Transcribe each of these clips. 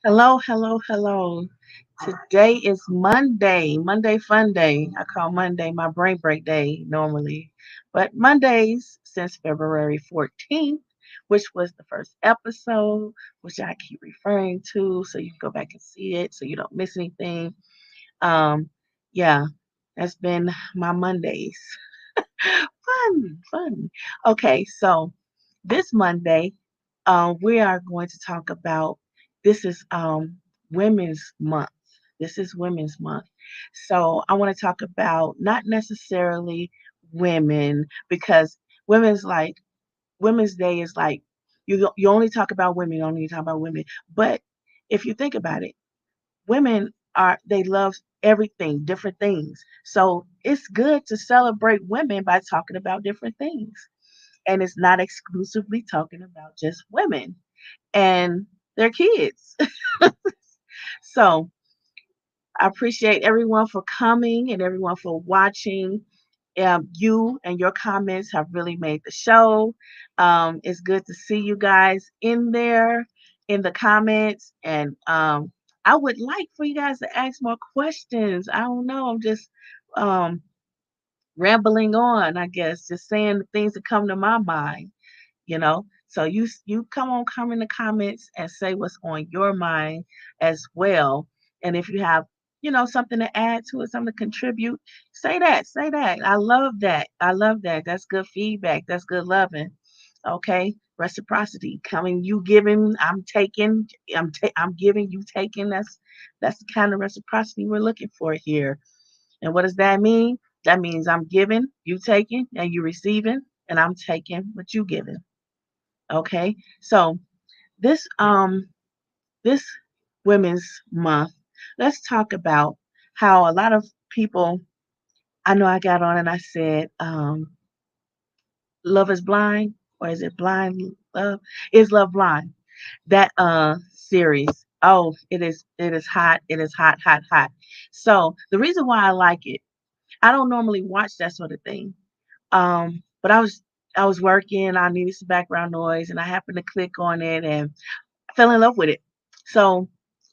Hello, hello, hello. Today is Monday, Monday Fun Day. I call Monday my brain break day normally, but Mondays since February 14th, which was the first episode, which I keep referring to, so you can go back and see it so you don't miss anything. Um, yeah, that's been my Mondays. Fun. Okay, so this Monday, we are going to talk about this is Women's Month. This is Women's Month. So I want to talk about not necessarily women because women's like Women's Day is like you only talk about women, you only talk about women. But if you think about it, women they love everything, different things. So it's good to celebrate women by talking about different things. And it's not exclusively talking about just women and their kids. So I appreciate everyone for coming and everyone for watching. You and your comments have really made the show. It's good to see you guys in there in the comments. And I would like for you guys to ask more questions. I don't know. I'm just um, rambling on, I guess, just saying the things that come to my mind. So you come in the comments and say what's on your mind as well. And if you have something to add to it, something to contribute, say that. I love that. That's good feedback. That's good loving. Okay, reciprocity coming, you giving, I'm taking, I'm giving, you taking. That's the kind of reciprocity we're looking for here. And what does that mean? That means I'm giving, you taking, and you receiving, and I'm taking what you giving. Okay, so this this Women's Month, let's talk about how a lot of people. I know I got on and I said, "Love is blind," or is it blind love? Is love blind? That series. Oh, it is hot. It is hot, hot, hot. So the reason why I like it, I don't normally watch that sort of thing. But I was working. I needed some background noise, and I happened to click on it, and I fell in love with it. So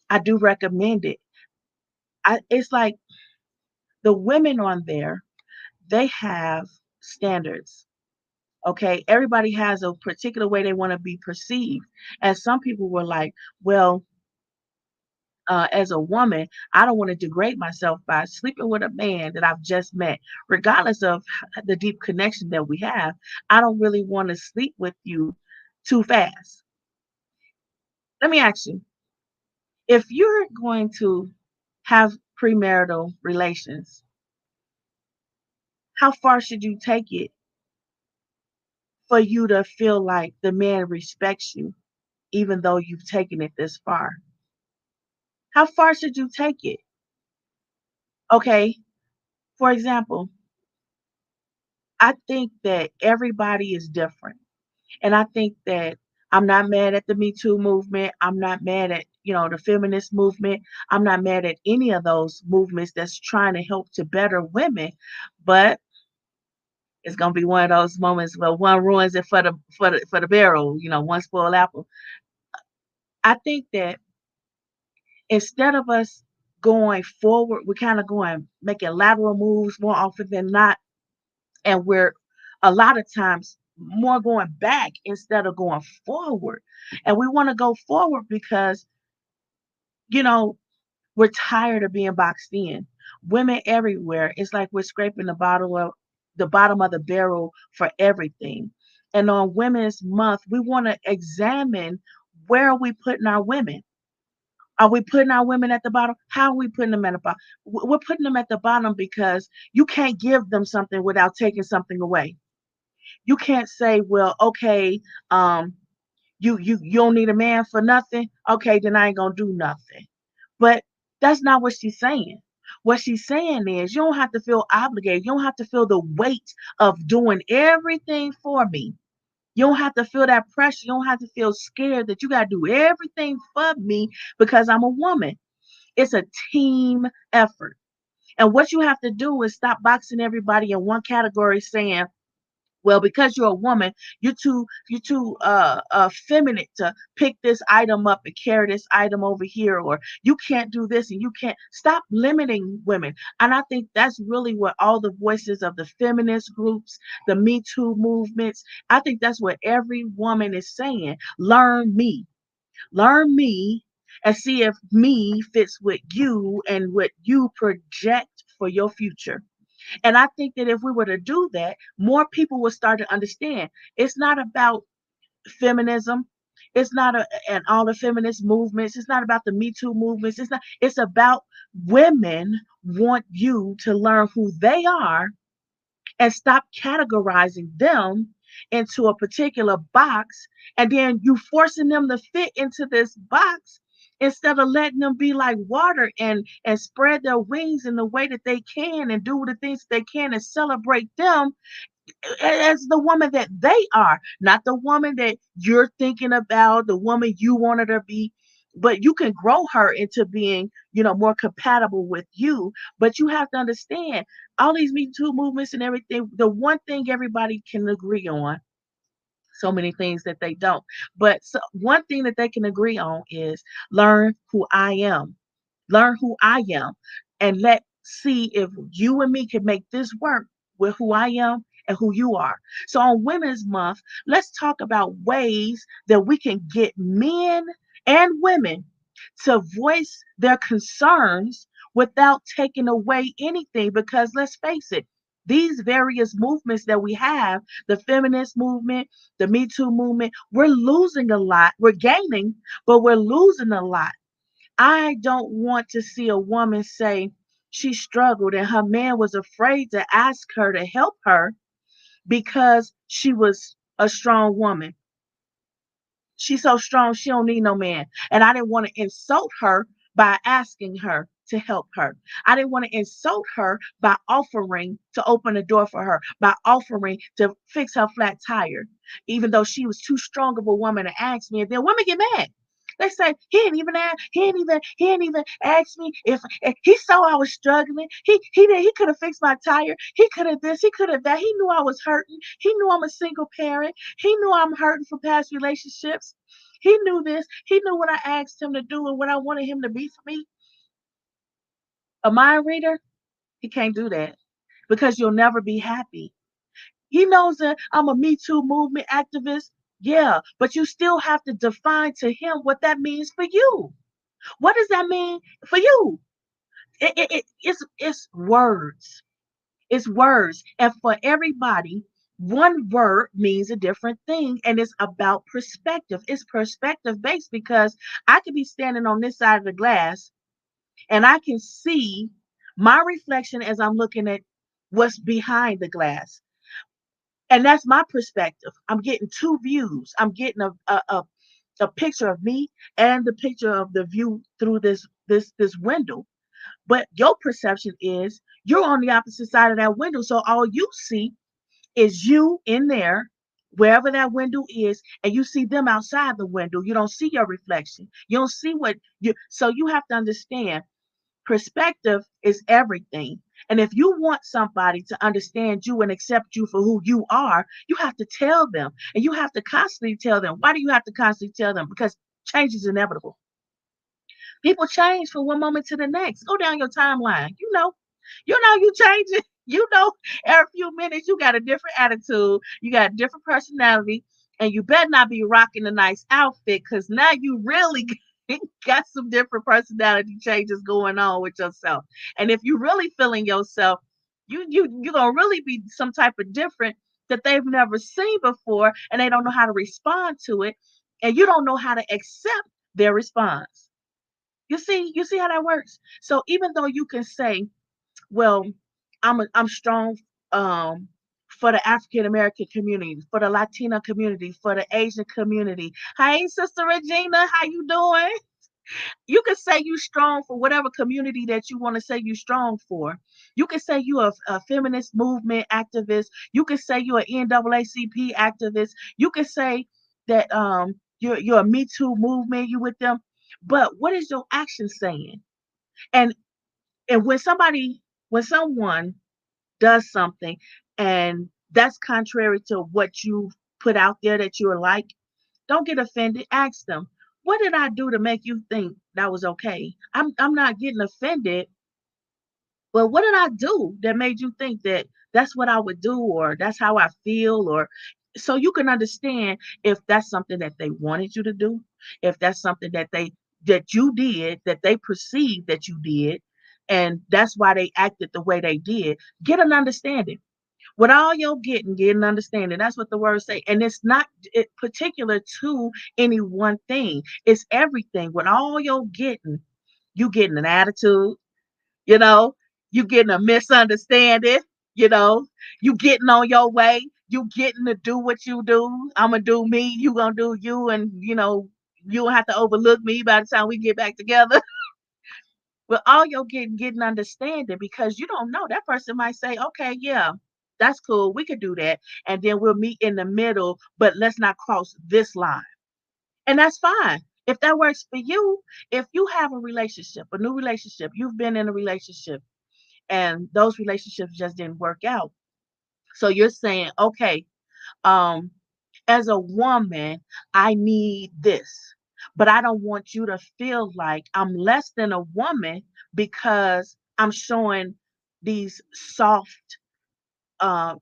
I do recommend it. It's like the women on there, they have standards. Okay, everybody has a particular way they want to be perceived, and some people were like, "Well, as a woman, I don't want to degrade myself by sleeping with a man that I've just met, regardless of the deep connection that we have. I don't really want to sleep with you too fast." Let me ask you, if you're going to have premarital relations, how far should you take it for you to feel like the man respects you, even though you've taken it this far? How far should you take it? Okay. For example, I think that everybody is different. And I think that I'm not mad at the Me Too movement. I'm not mad at, the feminist movement. I'm not mad at any of those movements that's trying to help to better women. But it's gonna be one of those moments where one ruins it for the barrel, one spoiled apple. I think that instead of us going forward, we're kind of going making lateral moves more often than not, and we're a lot of times more going back instead of going forward. And we want to go forward because you know we're tired of being boxed in. Women everywhere, it's like we're scraping the bottom of the barrel for everything. And on Women's Month, we want to examine, where are we putting our women? Are we putting our women at the bottom? How are we putting them at the bottom? We're putting them at the bottom because you can't give them something without taking something away. You can't say, well, okay, you don't need a man for nothing. Okay, then I ain't gonna do nothing. But that's not what she's saying. What she's saying is, you don't have to feel obligated. You don't have to feel the weight of doing everything for me. You don't have to feel that pressure. You don't have to feel scared that you got to do everything for me because I'm a woman. It's a team effort. And what you have to do is stop boxing everybody in one category saying, Well, because you're a woman, you're too feminine to pick this item up and carry this item over here, or you can't do this and you can't. Stop limiting women. And I think that's really what all the voices of the feminist groups, the Me Too movements, I think that's what every woman is saying. Learn me and see if me fits with you and what you project for your future. And I think that if we were to do that, more people would start to understand it's not about feminism. It's not and all the feminist movements. It's not about the Me Too movements. It's about women want you to learn who they are and stop categorizing them into a particular box, and then you forcing them to fit into this box instead of letting them be like water and spread their wings in the way that they can and do the things they can and celebrate them as the woman that they are, not the woman that you're thinking about, the woman you wanted her to be. But you can grow her into being, more compatible with you. But you have to understand all these Me Too movements and everything. The one thing everybody can agree on, so many things that they don't, but one thing that they can agree on is learn who I am. Learn who I am and let see if you and me can make this work with who I am and who you are. So on Women's Month, let's talk about ways that we can get men and women to voice their concerns without taking away anything. Because let's face it, these various movements that we have, the feminist movement, the Me Too movement, we're losing a lot. We're gaining, but we're losing a lot. I don't want to see a woman say she struggled and her man was afraid to ask her to help her because she was a strong woman. She's so strong, she don't need no man. And I didn't want to insult her by asking her to help her. I didn't want to insult her by offering to open the door for her, by offering to fix her flat tire, even though she was too strong of a woman to ask me. And then women get mad. They say he ain't even ask me if he saw I was struggling. He could have fixed my tire. He could have this. He could have that. He knew I was hurting. He knew I'm a single parent. He knew I'm hurting from past relationships. He knew this. He knew what I asked him to do and what I wanted him to be for me. A mind reader, he can't do that because you'll never be happy. He knows that I'm a Me Too movement activist. Yeah, but you still have to define to him what that means for you. What does that mean for you? It's words. It's words. And for everybody, one word means a different thing. And it's about perspective. It's perspective based because I could be standing on this side of the glass and I can see my reflection as I'm looking at what's behind the glass. And that's my perspective. I'm getting two views. I'm getting a picture of me and the picture of the view through this window. But your perception is you're on the opposite side of that window. So all you see is you in there, wherever that window is, and you see them outside the window. You don't see your reflection. You don't see what you so you have to understand perspective is everything. And if you want somebody to understand you and accept you for who you are, you have to tell them. And you have to constantly tell them. Why do you have to constantly tell them? Because change is inevitable. People change from one moment to the next. Go down your timeline. You changing. Every few minutes you got a different attitude, you got a different personality, and you better not be rocking a nice outfit because now you really got some different personality changes going on with yourself. And if you really feeling yourself, you're gonna really be some type of different that they've never seen before, and they don't know how to respond to it, and you don't know how to accept their response. You see how that works. So even though you can say, well, I'm strong um for the African American community, for the Latina community, for the Asian community. Hey, Sister Regina, how you doing? You can say you strong for whatever community that you want to say you strong for. You can say you a feminist movement activist. You can say you're an NAACP activist. You can say that you're a Me Too movement. You with them, but what is your action saying? And and when someone does something and that's contrary to what you put out there that you're like, don't get offended. Ask them, what did I do to make you think that was okay? I'm not getting offended, but what did I do that made you think that that's what I would do, or that's how I feel, or so you can understand if that's something that they wanted you to do, if that's something that you did, that they perceived that you did, and that's why they acted the way they did. Get an understanding. With all you're getting, get an understanding. That's what the words say. And it's not particular to any one thing. It's everything. With all you're getting, you getting an attitude, you know, you getting a misunderstanding, you know, you getting on your way, you getting to do what you do. I'm gonna do me, you gonna do you, and you don't have to overlook me by the time we get back together. Well, all you're getting understanding, because you don't know. That person might say, okay, yeah, that's cool, we could do that. And then we'll meet in the middle, but let's not cross this line. And that's fine. If that works for you, if you have a relationship, a new relationship, you've been in a relationship and those relationships just didn't work out. So you're saying, okay, um, as a woman, I need this, but I don't want you to feel like I'm less than a woman because I'm showing these soft uh,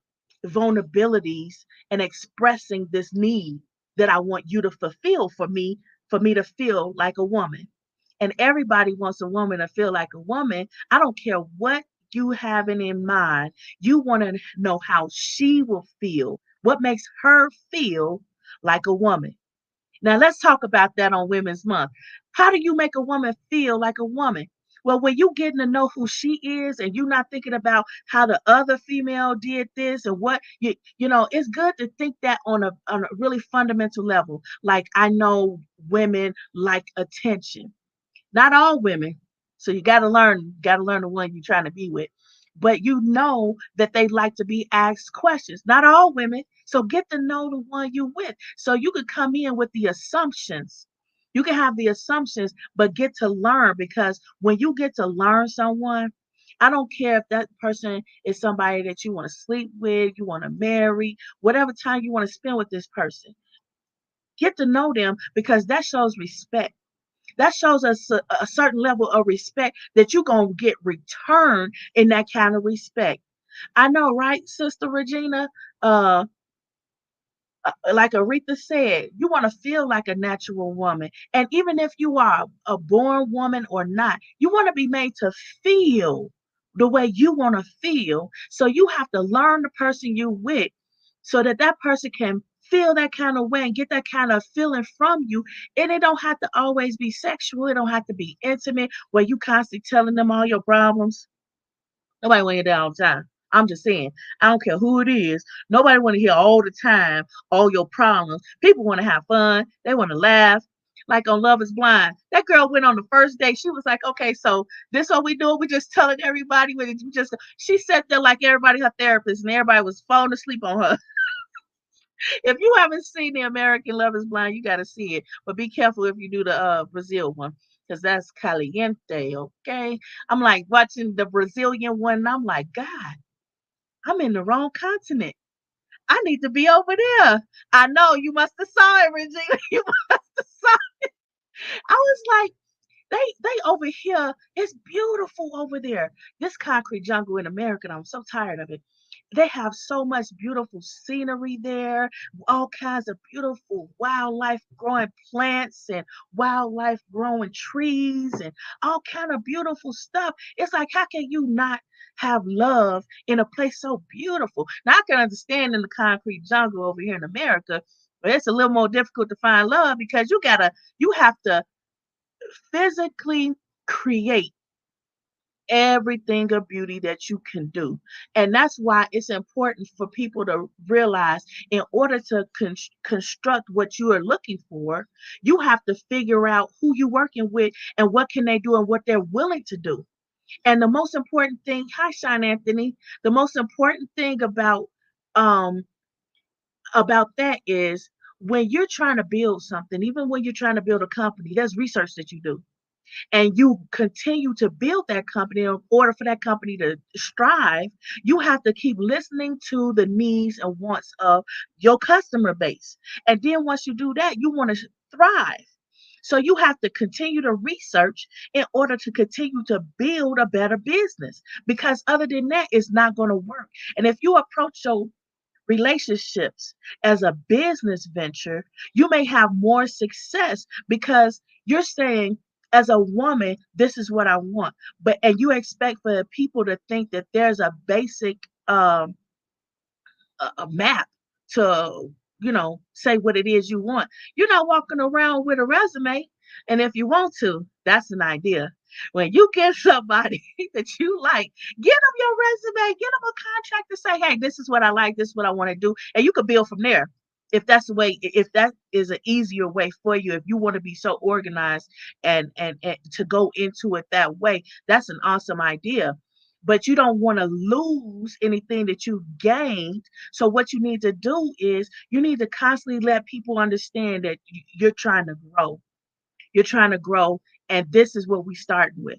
vulnerabilities and expressing this need that I want you to fulfill for me to feel like a woman. And everybody wants a woman to feel like a woman. I don't care what you having in mind. You want to know how she will feel, what makes her feel like a woman. Now let's talk about that on Women's Month. How do you make a woman feel like a woman? Well, when you getting to know who she is and you're not thinking about how the other female did this and what it's good to think that on a really fundamental level. Like, I know women like attention. Not all women. So you got to learn the one you're trying to be with. But you know that they like to be asked questions. Not all women. So get to know the one you with. So you could come in with the assumptions. You can have the assumptions, but get to learn, because when you get to learn someone, I don't care if that person is somebody that you want to sleep with, you want to marry, whatever time you want to spend with this person. Get to know them, because that shows respect. That shows us a certain level of respect that you're going to get return in that kind of respect. I know, right, Sister Regina? Uh, like Aretha said, you want to feel like a natural woman. And even if you are a born woman or not, you want to be made to feel the way you want to feel. So you have to learn the person you with so that that person can feel that kind of way and get that kind of feeling from you. And it don't have to always be sexual. It don't have to be intimate where you constantly telling them all your problems. Nobody want to hear that all the time. I'm just saying, I don't care who it is. Nobody want to hear all the time all your problems. People want to have fun. They want to laugh. Like on Love Is Blind, that girl went on the first day. She was like, "Okay, so this what we do? We just telling everybody. We just." She sat there like everybody her therapist, and everybody was falling asleep on her. If you haven't seen the American Love Is Blind, you got to see it. But be careful if you do the Brazil one, because that's caliente. Okay, I'm like watching the Brazilian one, and I'm like, God, I'm in the wrong continent. I need to be over there. I know you must have saw it, Regina. You must have saw. I was like, they over here. It's beautiful over there. This concrete jungle in America, I'm so tired of it. They have so much beautiful scenery there, all kinds of beautiful wildlife growing plants and wildlife growing trees and all kind of beautiful stuff. It's like, how can you not have love in a place so beautiful? Now I can understand in the concrete jungle over here in America, but it's a little more difficult to find love because you have to physically create everything of beauty that you can do. And that's why it's important for people to realize, in order to construct what you are looking for, you have to figure out who you're working with and what can they do and what they're willing to do. And the most important thing, hi Sean Anthony, the most important thing um about that is, when you're trying to build something, even when you're trying to build a company, there's research that you do. and you continue to build that company, in order for that company to strive, you have to keep listening to the needs and wants of your customer base. And then once you do that, you want to thrive. So you have to continue to research in order to continue to build a better business, because other than that, it's not going to work. And if you approach your relationships as a business venture, you may have more success because you're saying, as a woman, this is what I want. But and you expect for people to think that there's a basic a map to, say what it is you want. You're not walking around with a resume. And if you want to, that's an idea. When you get somebody that you like, get them your resume, get them a contract to say, hey, this is what I like, this is what I want to do. And you could build from there. If that's the way, if that is an easier way for you, if you want to be so organized and to go into it that way, that's an awesome idea. But you don't want to lose anything that you've gained. So what you need to do is you need to constantly let people understand that you're trying to grow. You're trying to grow, and this is what we start with.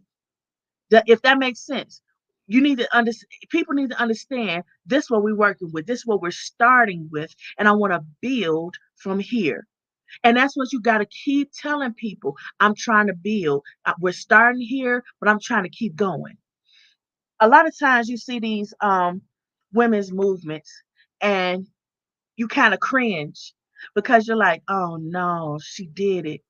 If that makes sense, you need to understand. People need to understand this is what we're working with. This is what we're starting with, and I want to build from here. And that's what you got to keep telling people. I'm trying to build. We're starting here, but I'm trying to keep going. A lot of times you see these women's movements, and you kind of cringe because you're like, oh no, she did it.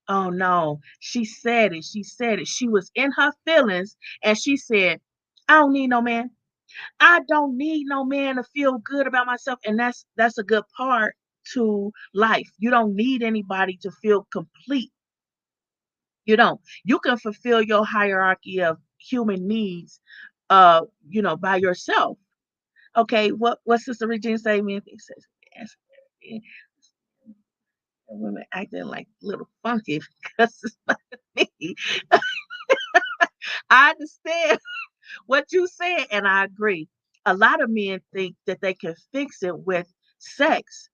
Oh no, she said it. She said it. She was in her feelings, and she said, I don't need no man. I don't need no man to feel good about myself. And that's a good part to life. You don't need anybody to feel complete. You don't. You can fulfill your hierarchy of human needs by yourself. Okay, what Sister Regina say? Me, it says, yes, women acting like little funky because it's not me. I understand what you said, and I agree. A lot of men think that they can fix it with sex,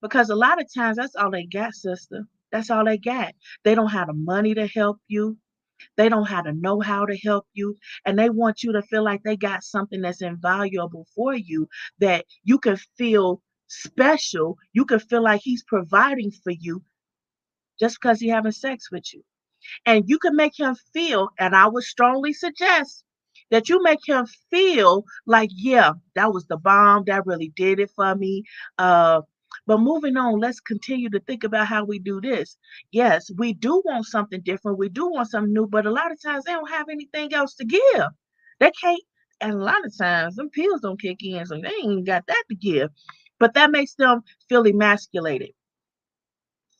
because a lot of times that's all they got, sister. That's all they got. They don't have the money to help you. They don't have the know how to help you. And they want you to feel like they got something that's invaluable for you, that you can feel special. You can feel like he's providing for you just because he's having sex with you. And you can make him feel, and I would strongly suggest that you make him feel like, yeah, that was the bomb, that really did it for me. uh but moving on, let's continue to think about how we do this. Yes, we do want something different, we do want something new, but a lot of times they don't have anything else to give. They can't. And a lot of times them pills don't kick in, so they ain't even got that to give. But that makes them feel emasculated.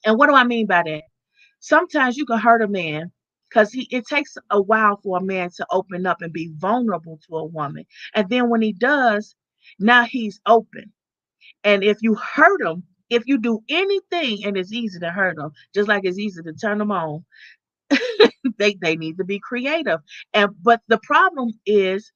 And what do I mean by that? Sometimes you can hurt a man because it takes a while for a man to open up and be vulnerable to a woman. And then when he does, now he's open. And if you hurt him, if you do anything, and it's easy to hurt them, just like it's easy to turn them on, they need to be creative. But the problem is,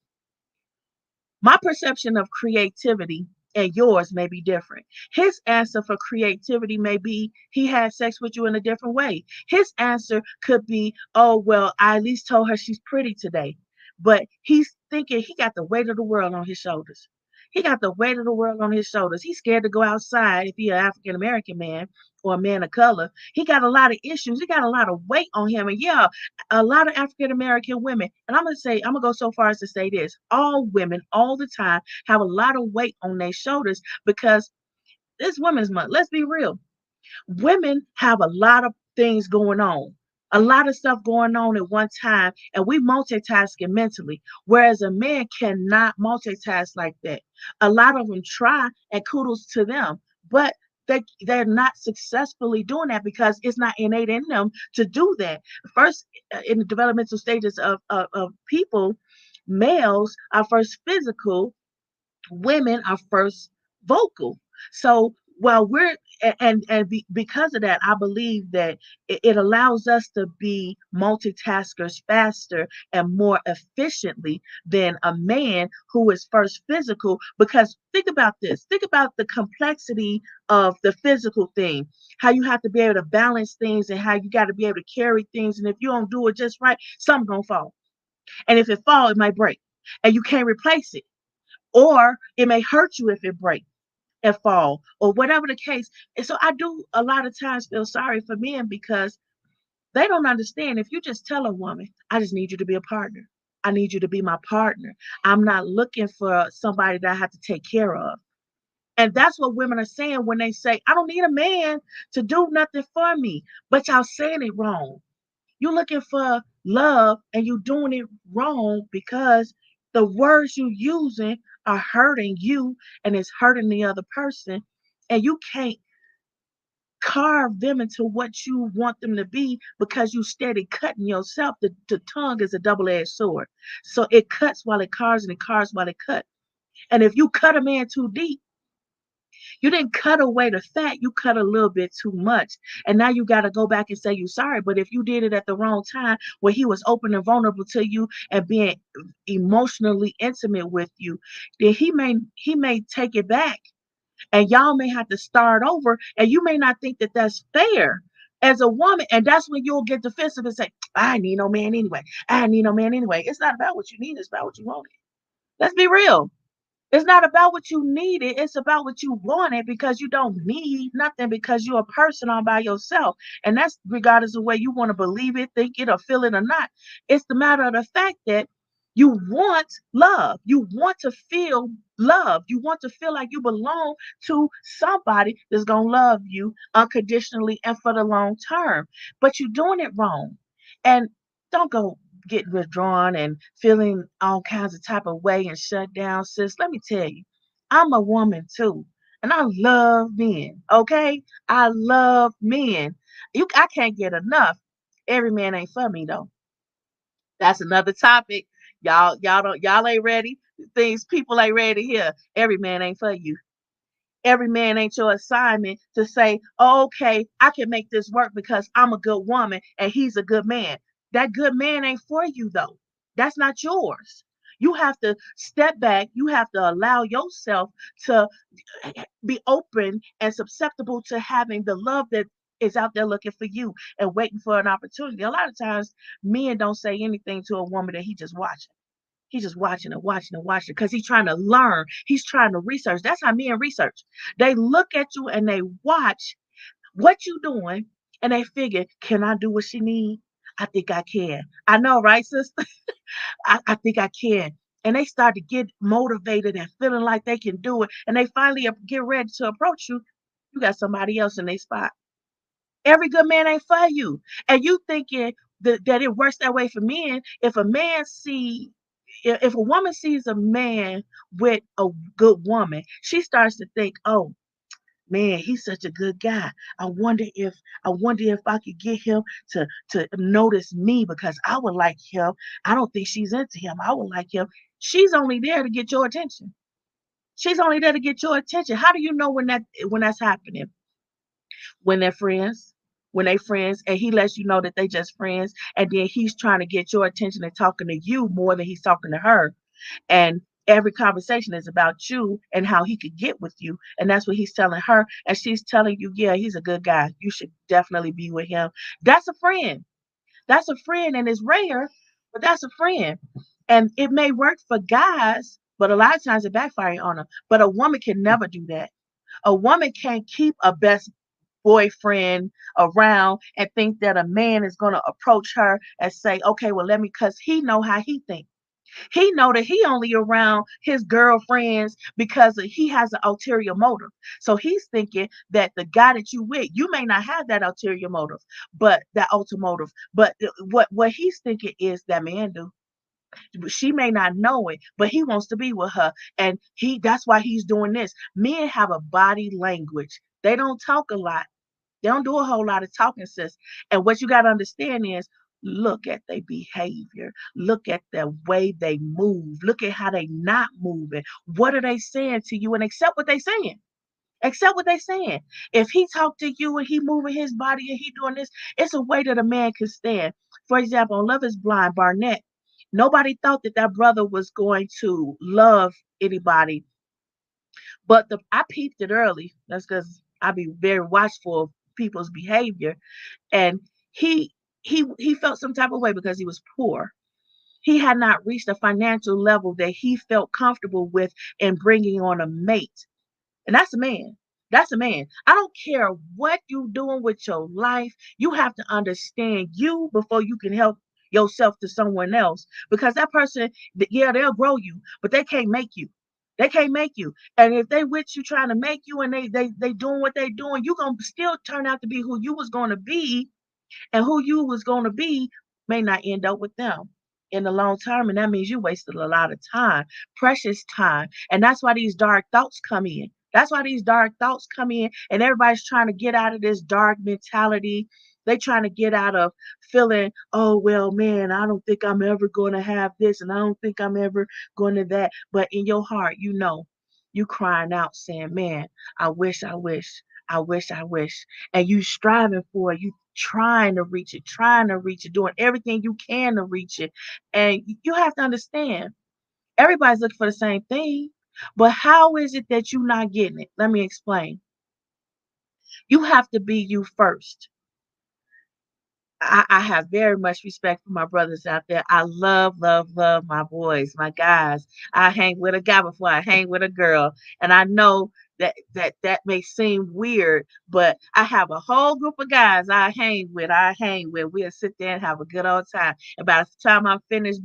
my perception of creativity and yours may be different. His answer for creativity may be he had sex with you in a different way. His answer could be, oh, well, I at least told her she's pretty today. But he's thinking he got the weight of the world on his shoulders. He got the weight of the world on his shoulders. He's scared to go outside if he's an African American man or a man of color. He got a lot of issues. He got a lot of weight on him. And yeah, a lot of African American women, and I'm gonna go so far as to say this: all women, all the time, have a lot of weight on their shoulders because it's Women's Month. Let's be real. Women have a lot of things going on, a lot of stuff going on at one time, and we multitasking mentally, whereas a man cannot multitask like that. A lot of them try, and kudos to them, but they're not successfully doing that because it's not innate in them to do that. First, in the developmental stages of people, males are first physical, women are first vocal. So Well, because of that, I believe that it allows us to be multitaskers faster and more efficiently than a man who is first physical. Because think about this, think about the complexity of the physical thing, how you have to be able to balance things and how you got to be able to carry things. And if you don't do it just right, something's gonna fall. And if it fall, it might break, and you can't replace it, or it may hurt you if it breaks and fall, or whatever the case. And so I do a lot of times feel sorry for men because they don't understand. If you just tell a woman, I just need you to be a partner. I need you to be my partner. I'm not looking for somebody that I have to take care of. And that's what women are saying when they say, I don't need a man to do nothing for me. But y'all saying it wrong. You're looking for love and you're doing it wrong because the words you're using are hurting you and it's hurting the other person. And you can't carve them into what you want them to be because you steady cutting yourself. The tongue is a double-edged sword. So it cuts while it carves and it carves while it cuts. And if you cut a man too deep, you didn't cut away the fat, you cut a little bit too much. And now you got to go back and say you sorry. But if you did it at the wrong time where he was open and vulnerable to you and being emotionally intimate with you, then he may take it back and y'all may have to start over and you may not think that that's fair as a woman. And that's when you'll get defensive and say, I need no man anyway. I need no man anyway. It's not about what you need, it's about what you want. Let's be real. It's not about what you needed. It's about what you wanted because you don't need nothing because you're a person all by yourself. And that's regardless of whether you want to believe it, think it, or feel it or not. It's the matter of the fact that you want love. You want to feel love. You want to feel like you belong to somebody that's going to love you unconditionally and for the long term. But you're doing it wrong. And don't go getting withdrawn and feeling all kinds of type of way and shut down, sis. Let me tell you, I'm a woman too. And I love men. Okay. I love men. I can't get enough. Every man ain't for me though. That's another topic. Y'all ain't ready. Things people ain't ready to hear. Every man ain't for you. Every man ain't your assignment to say, oh, okay, I can make this work because I'm a good woman and he's a good man. That good man ain't for you though. That's not yours. You have to step back. You have to allow yourself to be open and susceptible to having the love that is out there looking for you and waiting for an opportunity. A lot of times men don't say anything to a woman that he just watching. He's just watching and watching and watching because he's trying to learn. He's trying to research. That's how men research. They look at you and they watch what you doing and they figure, can I do what she need? I think I can. I know, right, sister? I think I can. And they start to get motivated and feeling like they can do it. And they finally get ready to approach you. You got somebody else in their spot. Every good man ain't for you. And you thinking that it works that way for men. If a woman sees a man with a good woman, she starts to think, oh man, he's such a good guy. I wonder if I could get him to notice me because I would like him. I don't think she's into him. I would like him. She's only there to get your attention. She's only there to get your attention. How do you know when that's happening? When they're friends, when they friends, and he lets you know that they just friends, and then he's trying to get your attention and talking to you more than he's talking to her. And every conversation is about you and how he could get with you. And that's what he's telling her. And she's telling you, yeah, he's a good guy. You should definitely be with him. That's a friend. That's a friend, and it's rare, but that's a friend. And it may work for guys, but a lot of times it backfires on them. But a woman can never do that. A woman can't keep a best boyfriend around and think that a man is going to approach her and say, okay, well, let me, because he know how he thinks. He know that he only around his girlfriends because he has an ulterior motive. So he's thinking that the guy that you with, you may not have that ulterior motive, but that ulterior motive. But what he's thinking is that man do. She may not know it, but he wants to be with her, and that's why he's doing this. Men have a body language. They don't talk a lot. They don't do a whole lot of talking, sis. And what you got to understand is look at their behavior. Look at the way they move. Look at how they not moving. What are they saying to you? And accept what they saying. Accept what they saying. If he talk to you and he moving his body and he doing this, it's a way that a man can stand. For example, on Love is Blind, Barnett, nobody thought that that brother was going to love anybody. But I peeped it early. That's because I be very watchful of people's behavior. And he he felt some type of way because he was poor. He had not reached a financial level that he felt comfortable with in bringing on a mate. And that's a man. That's a man. I don't care what you doing with your life. You have to understand you before you can help yourself to someone else. Because that person, yeah, they'll grow you, but they can't make you. They can't make you. And if they with you trying to make you and they doing what they doing, you gonna still turn out to be who you was gonna be, and who you was going to be may not end up with them in the long term. And that means you wasted a lot of time, precious time. And that's why these dark thoughts come in. That's why these dark thoughts come in, and everybody's trying to get out of this dark mentality. They trying to get out of feeling, oh well, man, I don't think I'm ever going to have this, and I don't think I'm ever going to that. But in your heart, you know, you crying out saying, man, I wish, I wish, I wish, I wish. And you striving for it. You trying to reach it, doing everything you can to reach it. And you have to understand, everybody's looking for the same thing. But how is it that you're not getting it? Let me explain. You have to be you first. I have very much respect for my brothers out there. I love, love, love my boys, my guys. I hang with a guy before I hang with a girl. And I know that may seem weird, but I have a whole group of guys I hang with. We'll sit there and have a good old time. And by the time I'm finished,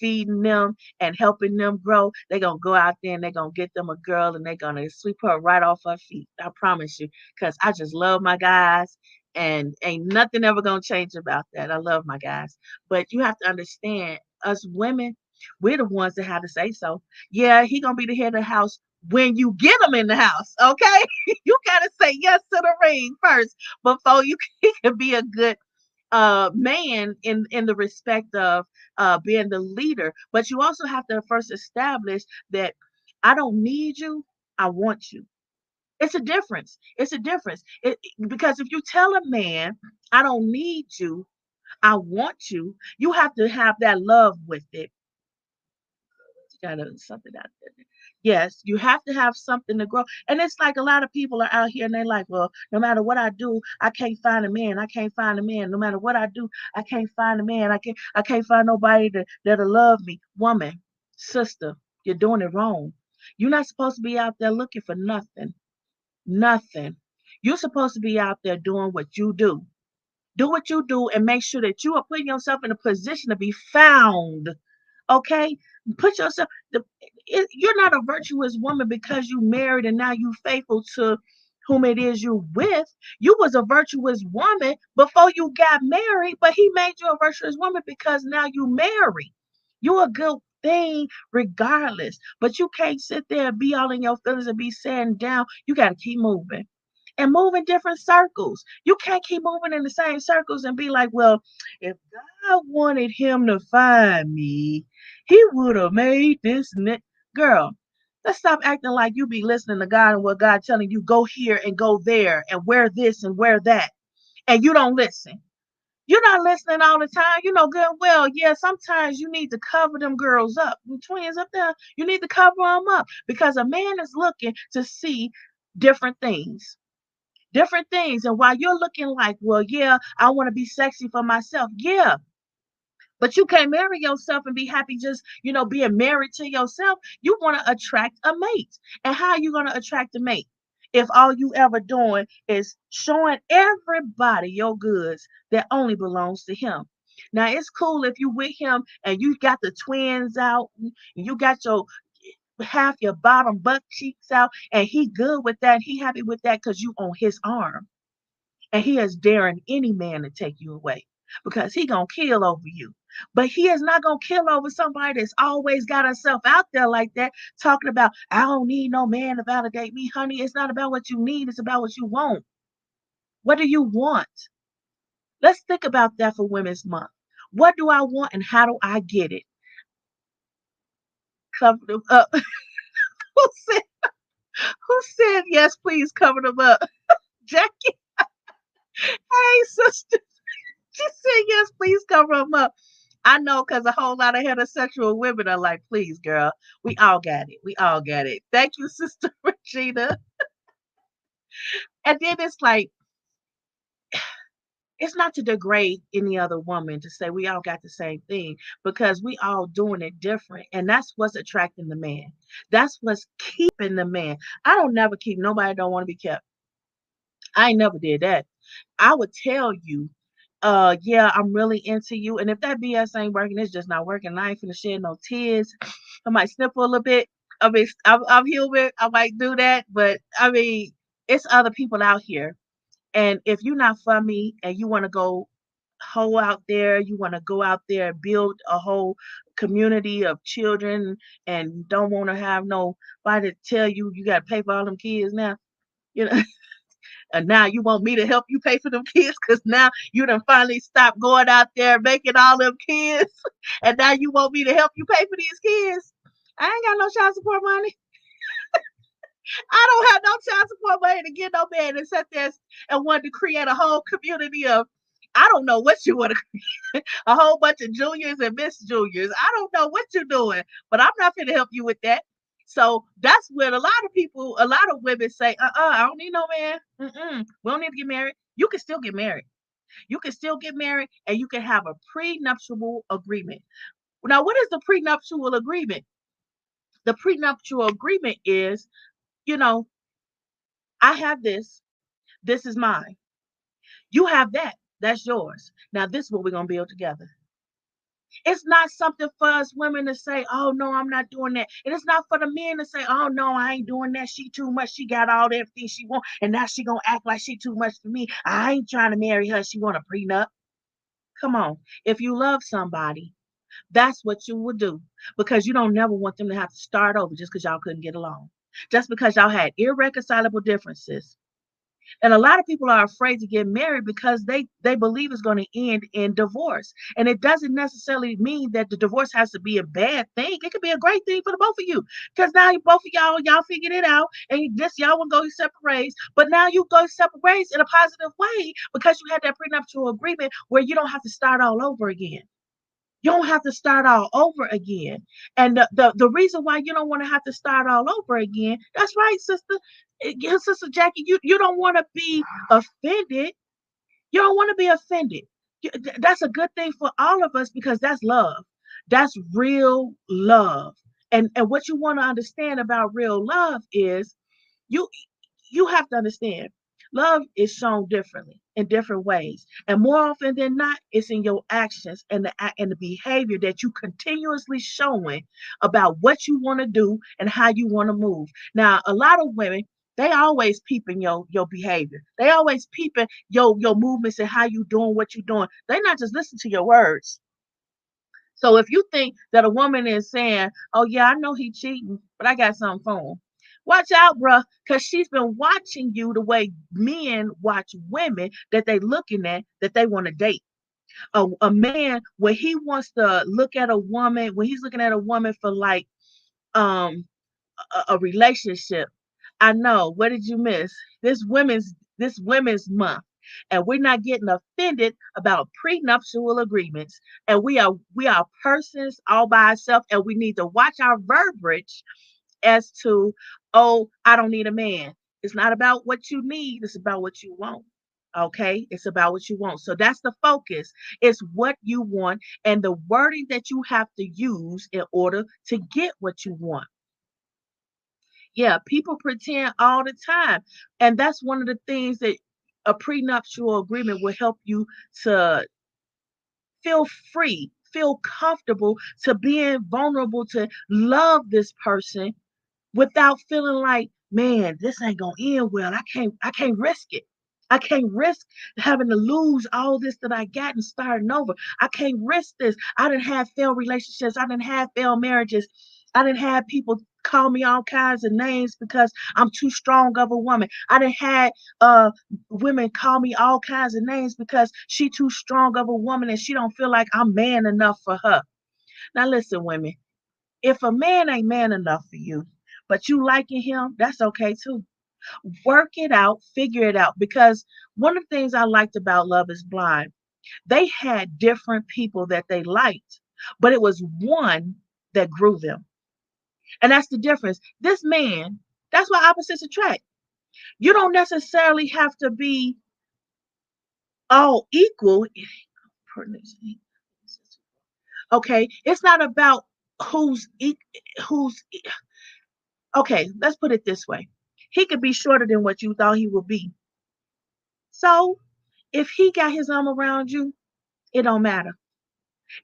feeding them and helping them grow, they're gonna go out there and they're gonna get them a girl and they're gonna sweep her right off her feet. I promise you. Because I just love my guys and ain't nothing ever gonna change about that. I love my guys, but you have to understand, us women, we're the ones that have to say so. Yeah, he gonna be the head of the house when you get him in the house. Okay, you gotta say yes to the ring first before he can be a good man in the respect of being the leader. But you also have to first establish that I don't need you. I want you. It's a difference. It's a difference. Because if you tell a man, I don't need you, I want you, you have to have that love with it. You gotta something out there. Yes, you have to have something to grow. And it's like a lot of people are out here and they're like, well, no matter what I do, I can't find a man. I can't find a man. No matter what I do, I can't find a man. I can't find nobody that'll love me. Woman, sister, you're doing it wrong. You're not supposed to be out there looking for nothing. Nothing. You're supposed to be out there doing what you do. Do what you do and make sure that you are putting yourself in a position to be found. Okay? Put yourself you're not a virtuous woman because you married and now you faithful to whom it is you with. You was a virtuous woman before you got married, but he made you a virtuous woman because now you married. You a good thing regardless. But you can't sit there and be all in your feelings and be sitting down. You got to keep moving and move in different circles. You can't keep moving in the same circles and be like, well, if God wanted him to find me, he would have made this girl. Let's stop acting like you be listening to God and what God telling you go here and go there and wear this and wear that, and you don't listen. You're not listening all the time. You know good and well. Yeah, sometimes you need to cover them girls up. The twins up there, you need to cover them up because a man is looking to see different things. Different things. And while you're looking like, well, yeah, I want to be sexy for myself. Yeah. But you can't marry yourself and be happy just, being married to yourself. You want to attract a mate. And how are you going to attract a mate? If all you ever doing is showing everybody your goods that only belongs to him. Now it's cool if you with him and you got the twins out, and you got your half your bottom butt cheeks out, and he good with that. He happy with that because you on his arm, and he is daring any man to take you away because he gonna kill over you. But he is not gonna kill over somebody that's always got herself out there like that, talking about I don't need no man to validate me, honey. It's not about what you need; it's about what you want. What do you want? Let's think about that for Women's Month. What do I want, and how do I get it? Cover them up. Who said yes, please cover them up? Jackie, hey, sister. She said yes, please cover them up. I know because a whole lot of heterosexual women are like, please, girl, we all got it. We all got it. Thank you, Sister Regina. And then it's like, it's not to degrade any other woman to say we all got the same thing because we all doing it different. And that's what's attracting the man. That's what's keeping the man. I don't never keep nobody don't want to be kept. I ain't never did that. I would tell you, yeah, I'm really into you. And if that BS ain't working, it's just not working. I ain't finna shed no tears. I might sniffle a little bit. I mean, I'm human. I might do that. But I mean, it's other people out here. And if you're not for me and you want to go whole out there, you want to go out there and build a whole community of children and don't want to have nobody to tell you you got to pay for all them kids now, you know, and now you want me to help you pay for them kids because now you done finally stopped going out there making all them kids and now you want me to help you pay for these kids. I ain't got no child support money. I don't have no child support money to get no man and sit there and want to create a whole community of, I don't know what you want to create, a whole bunch of juniors and miss juniors. I don't know what you're doing, but I'm not going to help you with that. So that's when a lot of people, a lot of women say, I don't need no man. We don't need to get married. You can still get married. You can still get married and you can have a prenuptial agreement. Now, what is the prenuptial agreement? The prenuptial agreement is, you know, I have this. This is mine. You have that. That's yours. Now, this is what we're going to build together. It's not something for us women to say, oh, no, I'm not doing that. And it's not for the men to say, oh, no, I ain't doing that. She too much. She got all everything she want. And now she going to act like she too much for me. I ain't trying to marry her. She want a prenup. Come on. If you love somebody, that's what you would do because you don't never want them to have to start over just because y'all couldn't get along. Just because y'all had irreconcilable differences. And a lot of people are afraid to get married because they believe it's going to end in divorce. And it doesn't necessarily mean that the divorce has to be a bad thing. It could be a great thing for the both of you. Because now both of y'all figured it out and this y'all will go your separate ways. But now you go separate ways in a positive way because you had that prenuptial agreement where you don't have to start all over again. You don't have to start all over again. And the reason why you don't want to have to start all over again, that's right, sister. Sister Jackie, you don't want to be offended. You don't want to be offended. That's a good thing for all of us because that's love. That's real love. And what you want to understand about real love is you you have to understand love is shown differently in different ways and more often than not it's in your actions and the behavior that you continuously showing about what you want to do and how you want to move. Now a lot of women, they always peeping your behavior, they always peeping your movements and how you doing what you doing. They not just listen to your words. So if you think that a woman is saying, "Oh yeah, I know he cheating, but I got something for him," watch out, bruh, because she's been watching you the way men watch women that they looking at that they want to date. A man when he wants to look at a woman, when he's looking at a woman for like um a relationship. I know. What did you miss? This women's month. And we're not getting offended about prenuptial agreements. And we are persons all by ourselves and we need to watch our verbiage as to, oh, I don't need a man. It's not about what you need, it's about what you want. Okay, it's about what you want. So that's the focus. It's what you want and the wording that you have to use in order to get what you want. Yeah, people pretend all the time. And that's one of the things that a prenuptial agreement will help you to feel free, feel comfortable to being vulnerable to love this person without feeling like, man, this ain't gonna end well. I can't risk it. I can't risk having to lose all this that I got and starting over. I can't risk this. I didn't have failed relationships. I didn't have failed marriages. I didn't have people call me all kinds of names because I'm too strong of a woman. I didn't have women call me all kinds of names because she too strong of a woman and she don't feel like I'm man enough for her. Now listen, women, if a man ain't man enough for you, but you liking him, that's okay too. Work it out, figure it out. Because one of the things I liked about Love is Blind, they had different people that they liked, but it was one that grew them. And that's the difference. This man, that's why opposites attract. You don't necessarily have to be all equal. Okay, it's not about who's okay, let's put it this way. He could be shorter than what you thought he would be. So if he got his arm around you, it don't matter.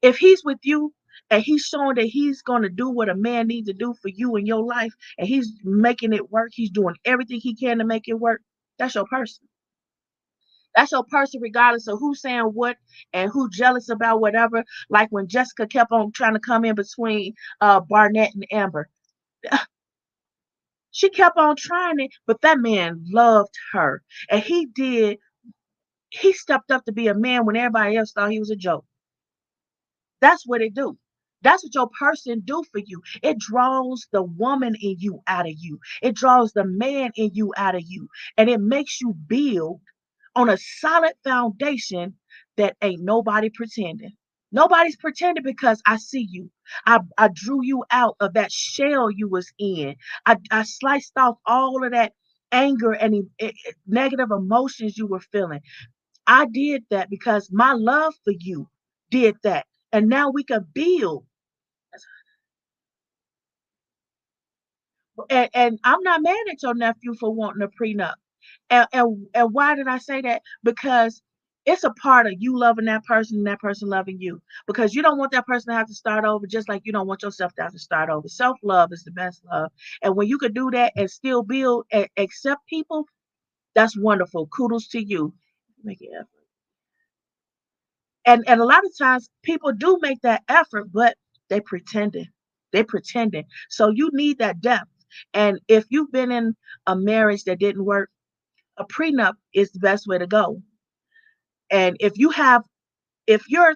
If he's with you and he's showing that he's gonna do what a man needs to do for you in your life, and he's making it work, he's doing everything he can to make it work, that's your person. That's your person, regardless of who's saying what and who jealous about whatever. Like when Jessica kept on trying to come in between Barnett and Amber. She kept on trying it, but that man loved her. And he stepped up to be a man when everybody else thought he was a joke. That's what it do. That's what your person do for you. It draws the woman in you out of you. It draws the man in you out of you. And it makes you build on a solid foundation that ain't nobody pretending. Nobody's pretending because I see you. I drew you out of that shell you was in. I sliced off all of that anger and negative emotions you were feeling. I did that because my love for you did that. And now we can build. And I'm not mad at your nephew for wanting a prenup. And why did I say that? Because it's a part of you loving that person and that person loving you. Because you don't want that person to have to start over, just like you don't want yourself to have to start over. Self love is the best love. And when you can do that and still build and accept people, that's wonderful. Kudos to you. Make it effort. And a lot of times people do make that effort, but they pretending. They pretending. So you need that depth. And if you've been in a marriage that didn't work, a prenup is the best way to go. And if you're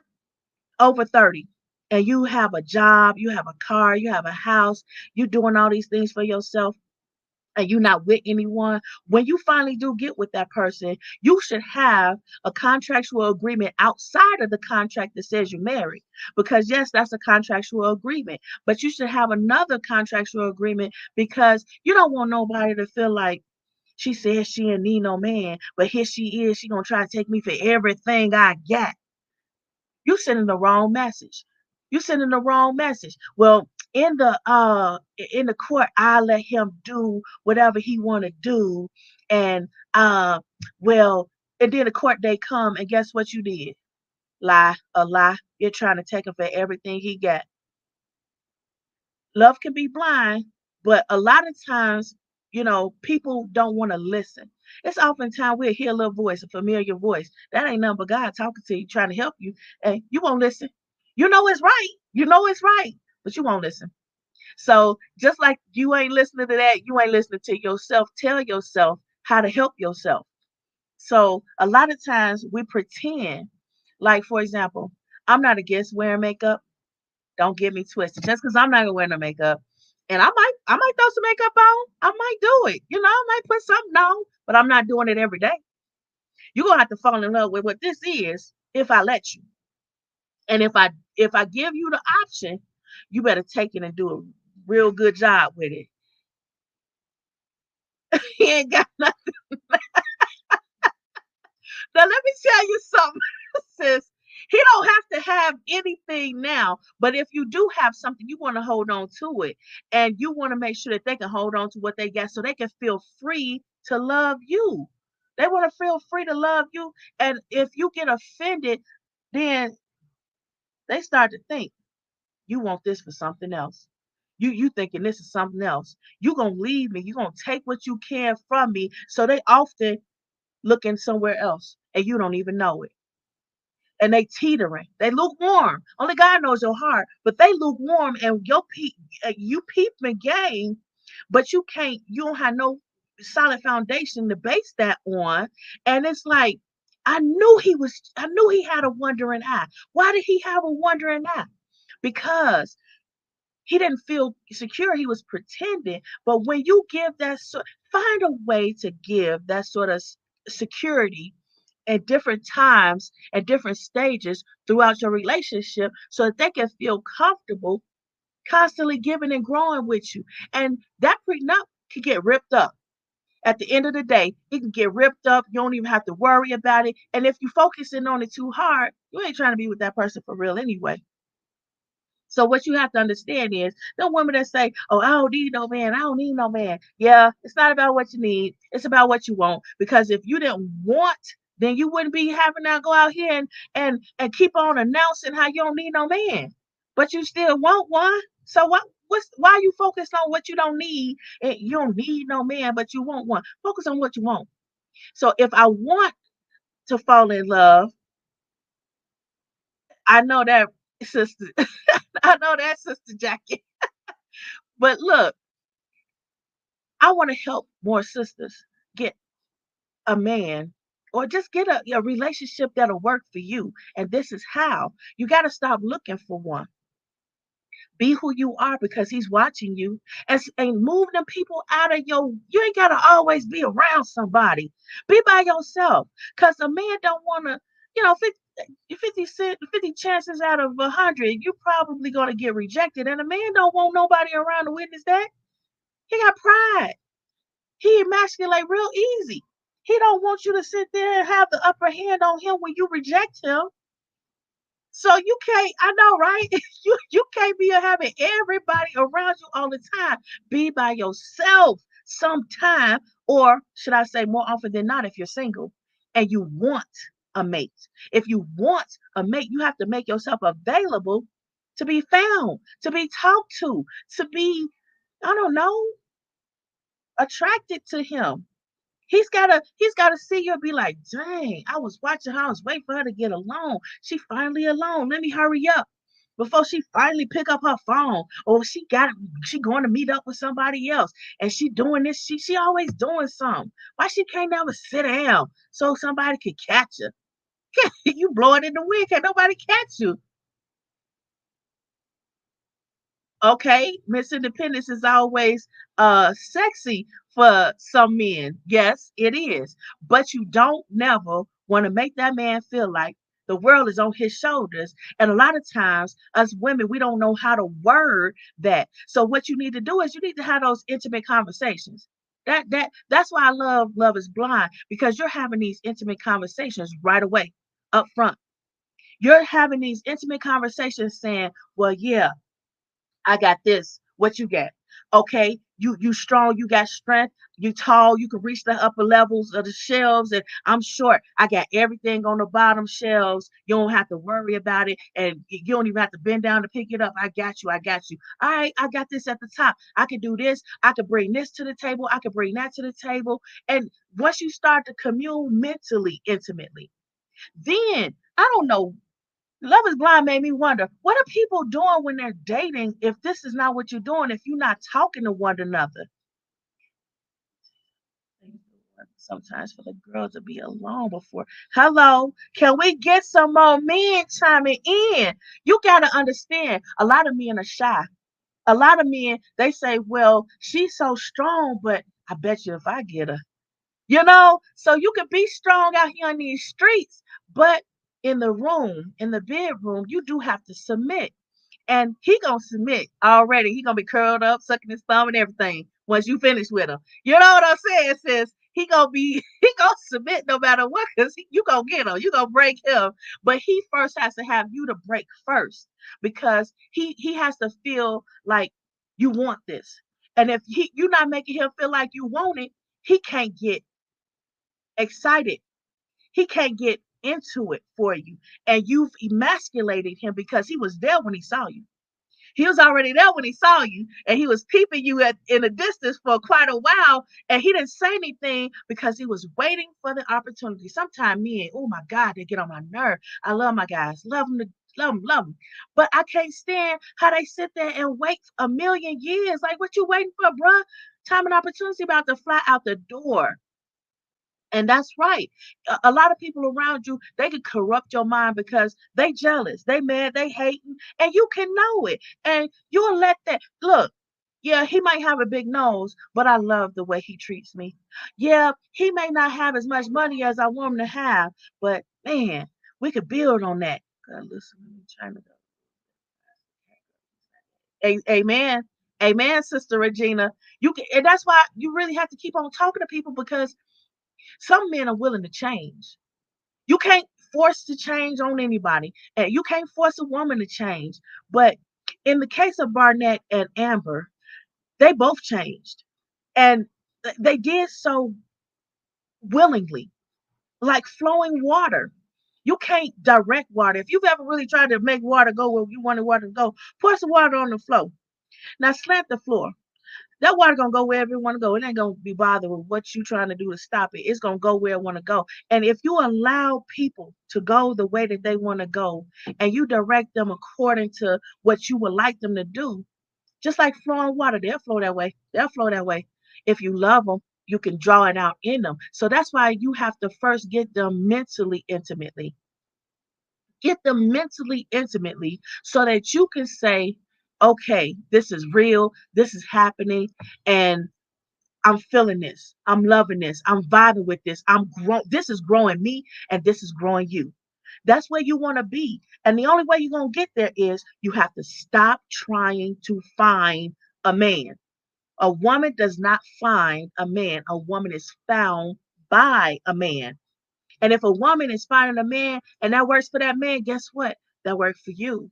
over 30 and you have a job, you have a car, you have a house, you're doing all these things for yourself, and you're not with anyone, when you finally do get with that person, you should have a contractual agreement outside of the contract that says you're married. Because, yes, that's a contractual agreement, but you should have another contractual agreement because you don't want nobody to feel like she says she didn't need no man, but here she is. She gonna try to take me for everything I got. You sending the wrong message. You sending the wrong message. Well, in the court, I let him do whatever he want to do, and well, and then the court day come, and guess what you did? Lie, a lie. You're trying to take him for everything he got. Love can be blind, but a lot of times, people don't want to listen. It's oftentimes we'll hear a little voice, a familiar voice. That ain't nothing but God talking to you, trying to help you, and you won't listen. You know it's right. You know it's right, but you won't listen. So just like you ain't listening to that, you ain't listening to yourself. Tell yourself how to help yourself. So a lot of times we pretend, like for example, I'm not against wearing makeup. Don't get me twisted. Just because I'm not gonna wear no makeup, and I might throw some makeup on. I might do it. I might put something on, but I'm not doing it every day. You're gonna have to fall in love with what this is if I let you. And if I give you the option, you better take it and do a real good job with it. He ain't got nothing. Now let me tell you something, sis. He don't have to have anything now, but if you do have something, you want to hold on to it, and you want to make sure that they can hold on to what they got, so they can feel free to love you. They want to feel free to love you, and if you get offended, then they start to think you want this for something else. You thinking this is something else. You gonna leave me. You gonna take what you can from me. So they often looking somewhere else, and you don't even know it, and they teetering. They lukewarm. Only God knows your heart, but they lukewarm, and you peeping game, but you can't. You don't have no solid foundation to base that on, and it's like I knew he was. I knew he had a wandering eye. Why did he have a wandering eye? Because He didn't feel secure. He was pretending. But when you give that, find a way to give that sort of security at different times, at different stages throughout your relationship so that they can feel comfortable constantly giving and growing with you. And that prenup can get ripped up. At the end of the day, it can get ripped up. You don't even have to worry about it. And if you're focusing on it too hard, you ain't trying to be with that person for real anyway. So what you have to understand is the women that say, "Oh, I don't need no man. I don't need no man." Yeah, it's not about what you need. It's about what you want. Because if you didn't want, then you wouldn't be having to go out here and keep on announcing how you don't need no man. But you still want one. So why are you focused on what you don't need? And you don't need no man, but you want one. Focus on what you want. So if I want to fall in love, I know that sister. I know that sister Jackie. But look, I want to help more sisters get a man or just get a relationship that'll work for you. And this is how you got to stop looking for one. Be who you are because he's watching you and move them people out of you ain't got to always be around somebody. Be by yourself because a man don't want to, 50 chances out of 100, you're probably going to get rejected. And a man don't want nobody around to witness that. He got pride. He emasculate real easy. He don't want you to sit there and have the upper hand on him when you reject him. So you can't, I know, right? You can't be having everybody around you all the time. Be by yourself sometime, or should I say more often than not, if you're single and you want a mate. If you want a mate, you have to make yourself available to be found, to be talked to be, I don't know, attracted to him. He's gotta see you and be like, dang, I was watching her, I was waiting for her to get alone. She finally alone. Let me hurry up before she finally pick up her phone. Or she going to meet up with somebody else. And she doing this. She always doing something. Why she can't never sit down so somebody could catch her? You blow it in the wind, can't nobody catch you. Okay, Miss Independence is always sexy for some men. Yes, it is. But you don't never want to make that man feel like the world is on his shoulders. And a lot of times, us women, we don't know how to word that. So what you need to do is you need to have those intimate conversations. That's why I love Love is Blind, because you're having these intimate conversations right away up front. You're having these intimate conversations saying, well, yeah, I got this. What you got? Okay, you strong, you got strength, you tall, you can reach the upper levels of the shelves, and I'm short. I got everything on the bottom shelves. You don't have to worry about it, and you don't even have to bend down to pick it up. I got you, I got you. All right, I got this at the top. I can do this, I can bring this to the table, I can bring that to the table. And once you start to commune mentally, intimately, then I don't know, Love is Blind made me wonder, what are people doing when they're dating if this is not what you're doing, if you're not talking to one another? Sometimes for the girl to be alone before. Hello, can we get some more men chiming in? You got to understand, a lot of men are shy. A lot of men, they say, well, she's so strong, but I bet you if I get her, so you can be strong out here in these streets, but in the room, in the bedroom, you do have to submit. And he gonna submit already. He gonna be curled up, sucking his thumb and everything once you finish with him. You know what I'm saying, sis? He gonna be he gonna submit no matter what, because you gonna get him, you gonna break him. But he first has to have you to break first, because he has to feel like you want this. And if you're not making him feel like you want it, he can't get excited. He can't get into it for you. And you've emasculated him because he was there when he saw you. He was already there when he saw you, and he was peeping you in a distance for quite a while, and he didn't say anything because he was waiting for the opportunity. Sometimes men, oh my God, they get on my nerve. I love my guys, love them, love them, but I can't stand how they sit there and wait a million years. Like, what you waiting for, bruh? Time and opportunity about to fly out the door. And that's right. A lot of people around you, they can corrupt your mind because they jealous, they mad, they hating, and you can know it. And you'll let that look. Yeah, he might have a big nose, but I love the way he treats me. Yeah, he may not have as much money as I want him to have, but man, we could build on that. God, listen, I'm trying to go. Amen. Amen, Sister Regina. You can, and that's why you really have to keep on talking to people because some men are willing to change. You can't force to change on anybody, and you can't force a woman to change. But in the case of Barnett and Amber, they both changed, and they did so willingly, like flowing water. You can't direct water. If you've ever really tried to make water go where you wanted water to go, pour some water on the floor. Now slant the floor. That water gonna go wherever it want to go. It ain't gonna be bothered with what you trying to do to stop it. It's gonna go where it want to go. And if you allow people to go the way that they want to go, and you direct them according to what you would like them to do, just like flowing water, they'll flow that way. They'll flow that way. If you love them, you can draw it out in them. So that's why you have to first get them mentally intimately. Get them mentally intimately so that you can say, okay, this is real, this is happening, and I'm feeling this. I'm loving this. I'm vibing with this. This is growing me and this is growing you. That's where you want to be. And the only way you're going to get there is you have to stop trying to find a man. A woman does not find a man. A woman is found by a man. And if a woman is finding a man and that works for that man, guess what? That works for you.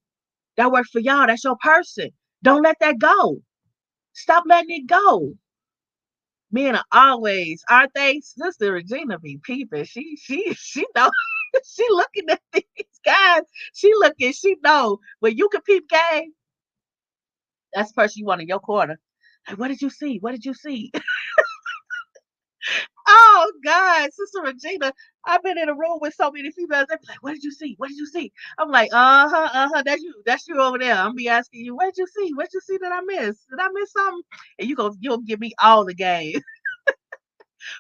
That works for y'all. That's your person. Don't let that go. Stop letting it go. Men are always, aren't they? Sister Regina be peeping. She know. She looking at these guys. She looking. She know. When you can peep game, that's the person you want in your corner. Like, what did you see? What did you see? Oh God, Sister Regina, I've been in a room with so many females. They be like, "What did you see? What did you see?" I'm like, that's you. That's you over there. I'm be asking you, "What did you see? What did you see that I missed? Did I miss something?" And you'll give me all the game.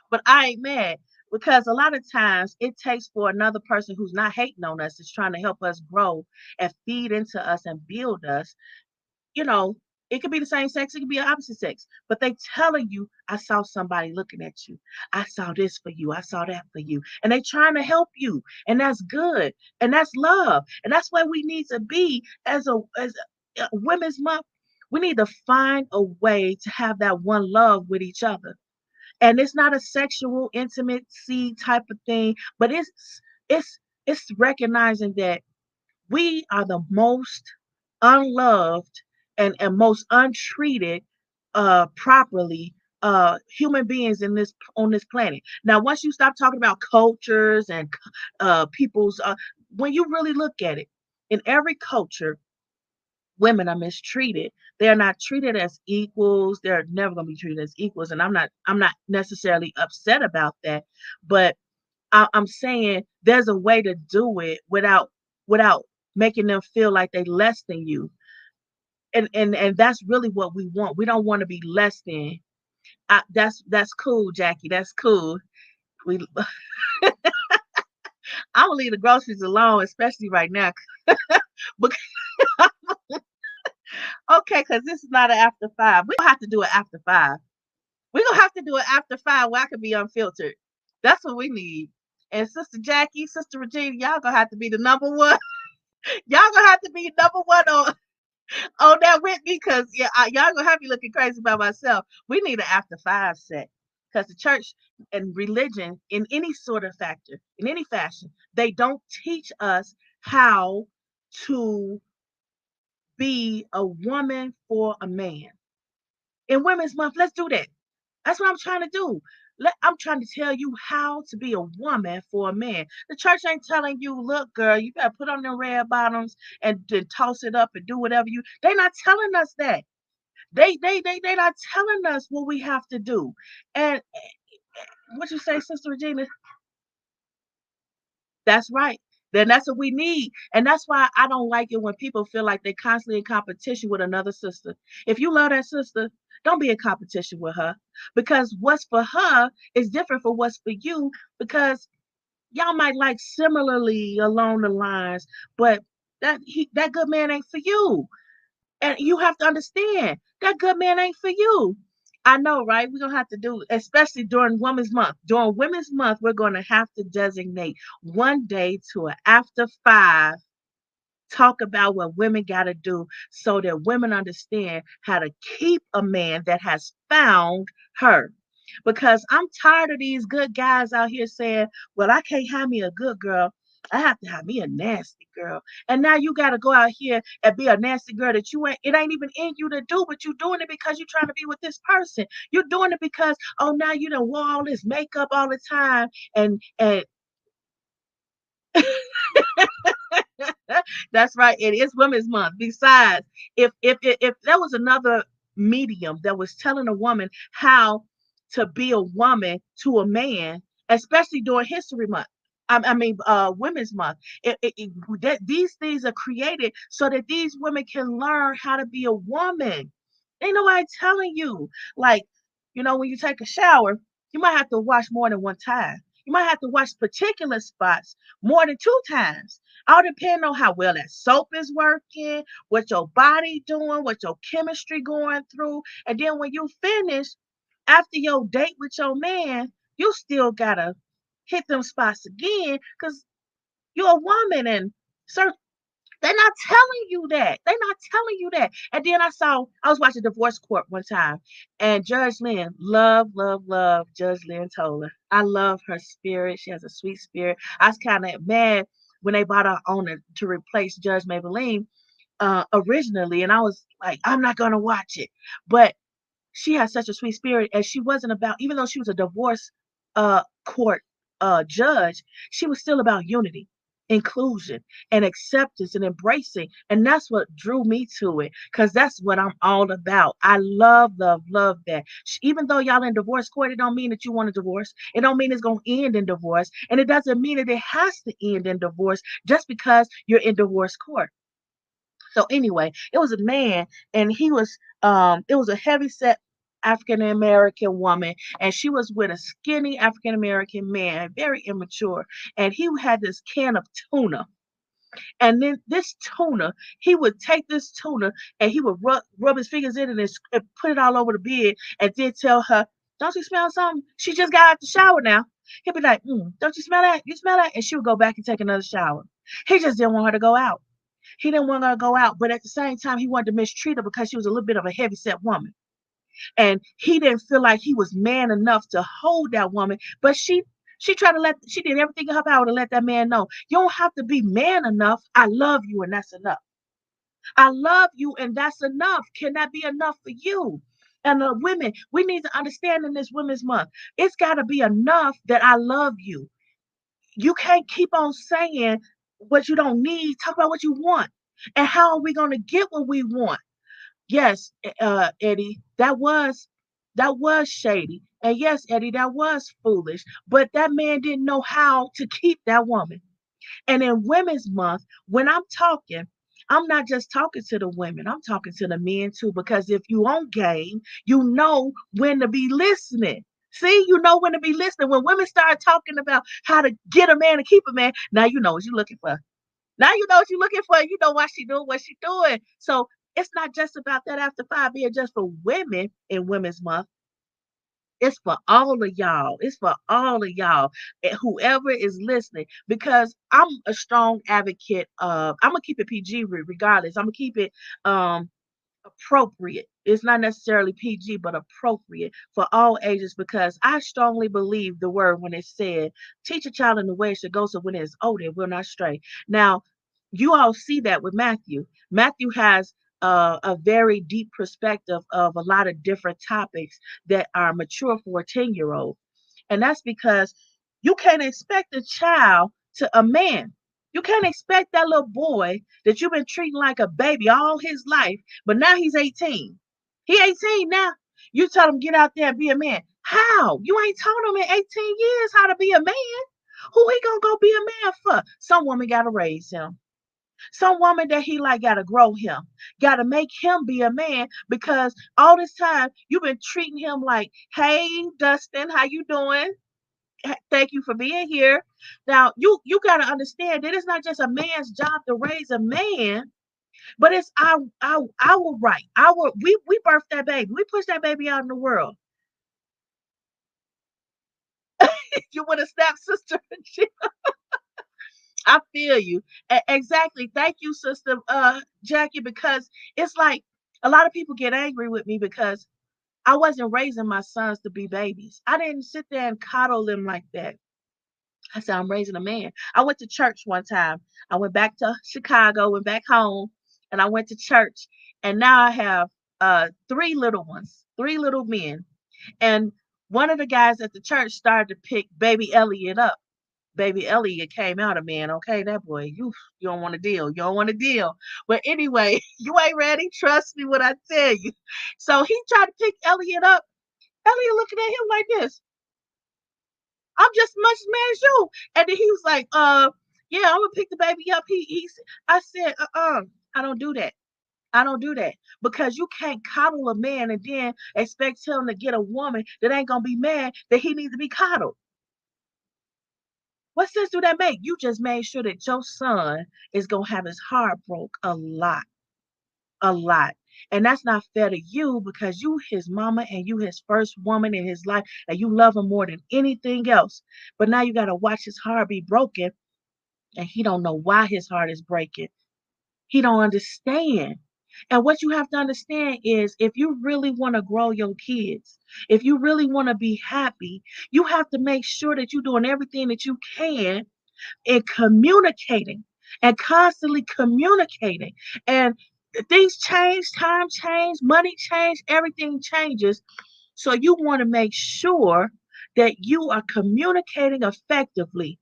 But I ain't mad because a lot of times it takes for another person who's not hating on us, is trying to help us grow and feed into us and build us. You know, it could be the same sex, it could be an opposite sex, but they telling you, I saw somebody looking at you. I saw this for you. I saw that for you. And they trying to help you. And that's good. And that's love. And that's where we need to be as a women's month. We need to find a way to have that one love with each other, and it's not a sexual intimacy type of thing, but it's it's recognizing that we are the most unloved and most untreated properly human beings in this on this planet. Now once you stop talking about cultures and people's when you really look at it, in every culture women are mistreated. They're not treated as equals. They're never going to be treated as equals. And I'm not necessarily upset about that, but I'm saying there's a way to do it without making them feel like they less than you. And that's really what we want. We don't want to be less than. That's cool, Jackie. That's cool. We I'm gonna leave the groceries alone, especially right now. Bec- okay, because this is not an after five. We don't have to do it after five. We're gonna have to do it after five where I can be unfiltered. That's what we need. And Sister Jackie, Sister Regina, y'all gonna have to be the number one. Y'all gonna have to be number one on that with me, cause yeah, y'all gonna have me looking crazy by myself. We need an after five set, cause the church and religion, in any sort of factor, in any fashion, they don't teach us how to be a woman for a man. In Women's Month, let's do that. That's what I'm trying to do. I'm trying to tell you how to be a woman for a man. The church ain't telling you, look, girl, you gotta put on them red bottoms and then toss it up and do whatever you. They're not telling us that. They not telling us what we have to do. And what you say, Sister Regina? That's right. Then that's what we need. And that's why I don't like it when people feel like they're constantly in competition with another sister. If you love that sister, Don't be in competition with her, because what's for her is different from what's for you, because y'all might like similarly along the lines, but that good man ain't for you. And you have to understand that good man ain't for you. I know, right? We're gonna have to do, especially during Women's Month. During Women's Month, we're gonna have to designate one day to an after five talk about what women got to do so that women understand how to keep a man that has found her. Because I'm tired of these good guys out here saying, well, I can't have me a good girl. I have to have me a nasty girl. And now you got to go out here and be a nasty girl that you ain't, it ain't even in you to do, but you're doing it because you're trying to be with this person. You're doing it because, oh, now you done wore all this makeup all the time. And That's right. It is Women's Month. Besides, if there was another medium that was telling a woman how to be a woman to a man, especially during History Month. Women's Month. These things are created so that these women can learn how to be a woman. Ain't nobody telling you. Like, when you take a shower, you might have to wash more than one time. You might have to wash particular spots more than two times. All depending on how well that soap is working, what your body doing, what your chemistry going through. And then when you finish, after your date with your man, you still gotta hit them spots again because you're a woman and certain they're not telling you that. They're not telling you that. And then I was watching Divorce Court one time, and Judge Lynn, love Judge Lynn Toler. I love her spirit. She has a sweet spirit. I was kind of mad when they brought her on to replace Judge Maybelline originally, and I was like, I'm not gonna watch it. But she has such a sweet spirit, and she wasn't about, even though she was a divorce court judge, she was still about unity, inclusion, and acceptance and embracing. And that's what drew me to it, because that's what I'm all about. I love that. Even though y'all in divorce court, it don't mean that you want a divorce. It don't mean it's going to end in divorce, and it doesn't mean that it has to end in divorce just because you're in divorce court. So anyway, it was a man, and it was a heavy set African American woman, and she was with a skinny African American man, very immature, and he had this can of tuna. And then this tuna, he would take this tuna and he would rub his fingers in it and put it all over the bed, and then tell her, "Don't you smell something? She just got out the shower now." He'd be like, "Don't you smell that? You smell that?" And she would go back and take another shower. He just didn't want her to go out. He didn't want her to go out, but at the same time, he wanted to mistreat her because she was a little bit of a heavy set woman. And he didn't feel like he was man enough to hold that woman. But she did everything in her power to let that man know, you don't have to be man enough. I love you, and that's enough. I love you, and that's enough. Can that be enough for you? And women, we need to understand in this Women's Month, it's got to be enough that I love you. You can't keep on saying what you don't need. Talk about what you want. And how are we going to get what we want? Yes, Eddie, that was shady. And yes, Eddie, that was foolish. But that man didn't know how to keep that woman. And in Women's Month, when I'm talking, I'm not just talking to the women, I'm talking to the men too. Because if you on game, you know when to be listening. See, you know when to be listening. When women start talking about how to get a man and keep a man, now you know what you're looking for. Now you know what you're looking for. You know why she doing what she doing. So it's not just about that after five being just for women in Women's Month. It's for all of y'all. It's for all of y'all. And whoever is listening, because I'm a strong advocate of, I'm gonna keep it PG regardless. I'm gonna keep it appropriate. It's not necessarily PG, but appropriate for all ages, because I strongly believe the word when it said, teach a child in the way it should go, so when it is old, it will not stray. Now, you all see that with Matthew. Matthew has a very deep perspective of a lot of different topics that are mature for a 10-year-old. And that's because you can't expect a child to a man. You can't expect that little boy that you've been treating like a baby all his life, but now he's 18. He 18 now. You tell him get out there and be a man. How? You ain't told him in 18 years how to be a man. Who he gonna go be a man for? Some woman gotta raise him. Some woman that he like gotta grow him, gotta make him be a man because all this time you've been treating him like, hey, Dustin, how you doing? Thank you for being here. Now you gotta understand that it's not just a man's job to raise a man, but it's our right. Our we birthed that baby. We pushed that baby out in the world. You would have snapped, sister. I feel you. Exactly. Thank you, sister Jackie, because it's like a lot of people get angry with me because I wasn't raising my sons to be babies. I didn't sit there and coddle them like that. I said, I'm raising a man. I went to church one time. I went back to Chicago, went back home, and I went to church. And now I have three little ones, three little men. And one of the guys at the church started to pick baby Elliot up. Baby Elliot came out a man. Okay, that boy, you don't want to deal. You don't want to deal. But anyway, you ain't ready. Trust me when I tell you. So he tried to pick Elliot up. Elliot looking at him like this. I'm just as much as man as you. And then he was like, yeah, I'm gonna pick the baby up. I said, I don't do that. I don't do that because you can't coddle a man and then expect him to get a woman that ain't gonna be mad that he needs to be coddled. What sense do that make? You just made sure that your son is gonna have his heart broke a lot. And that's not fair to you because you his mama and you his first woman in his life and you love him more than anything else. But now you gotta watch his heart be broken and he don't know why his heart is breaking. He don't understand. And what you have to understand is if you really want to grow your kids, if you really want to be happy, you have to make sure that you're doing everything that you can in communicating and constantly communicating. And things change, time change, money change, everything changes. So you want to make sure that you are communicating effectively.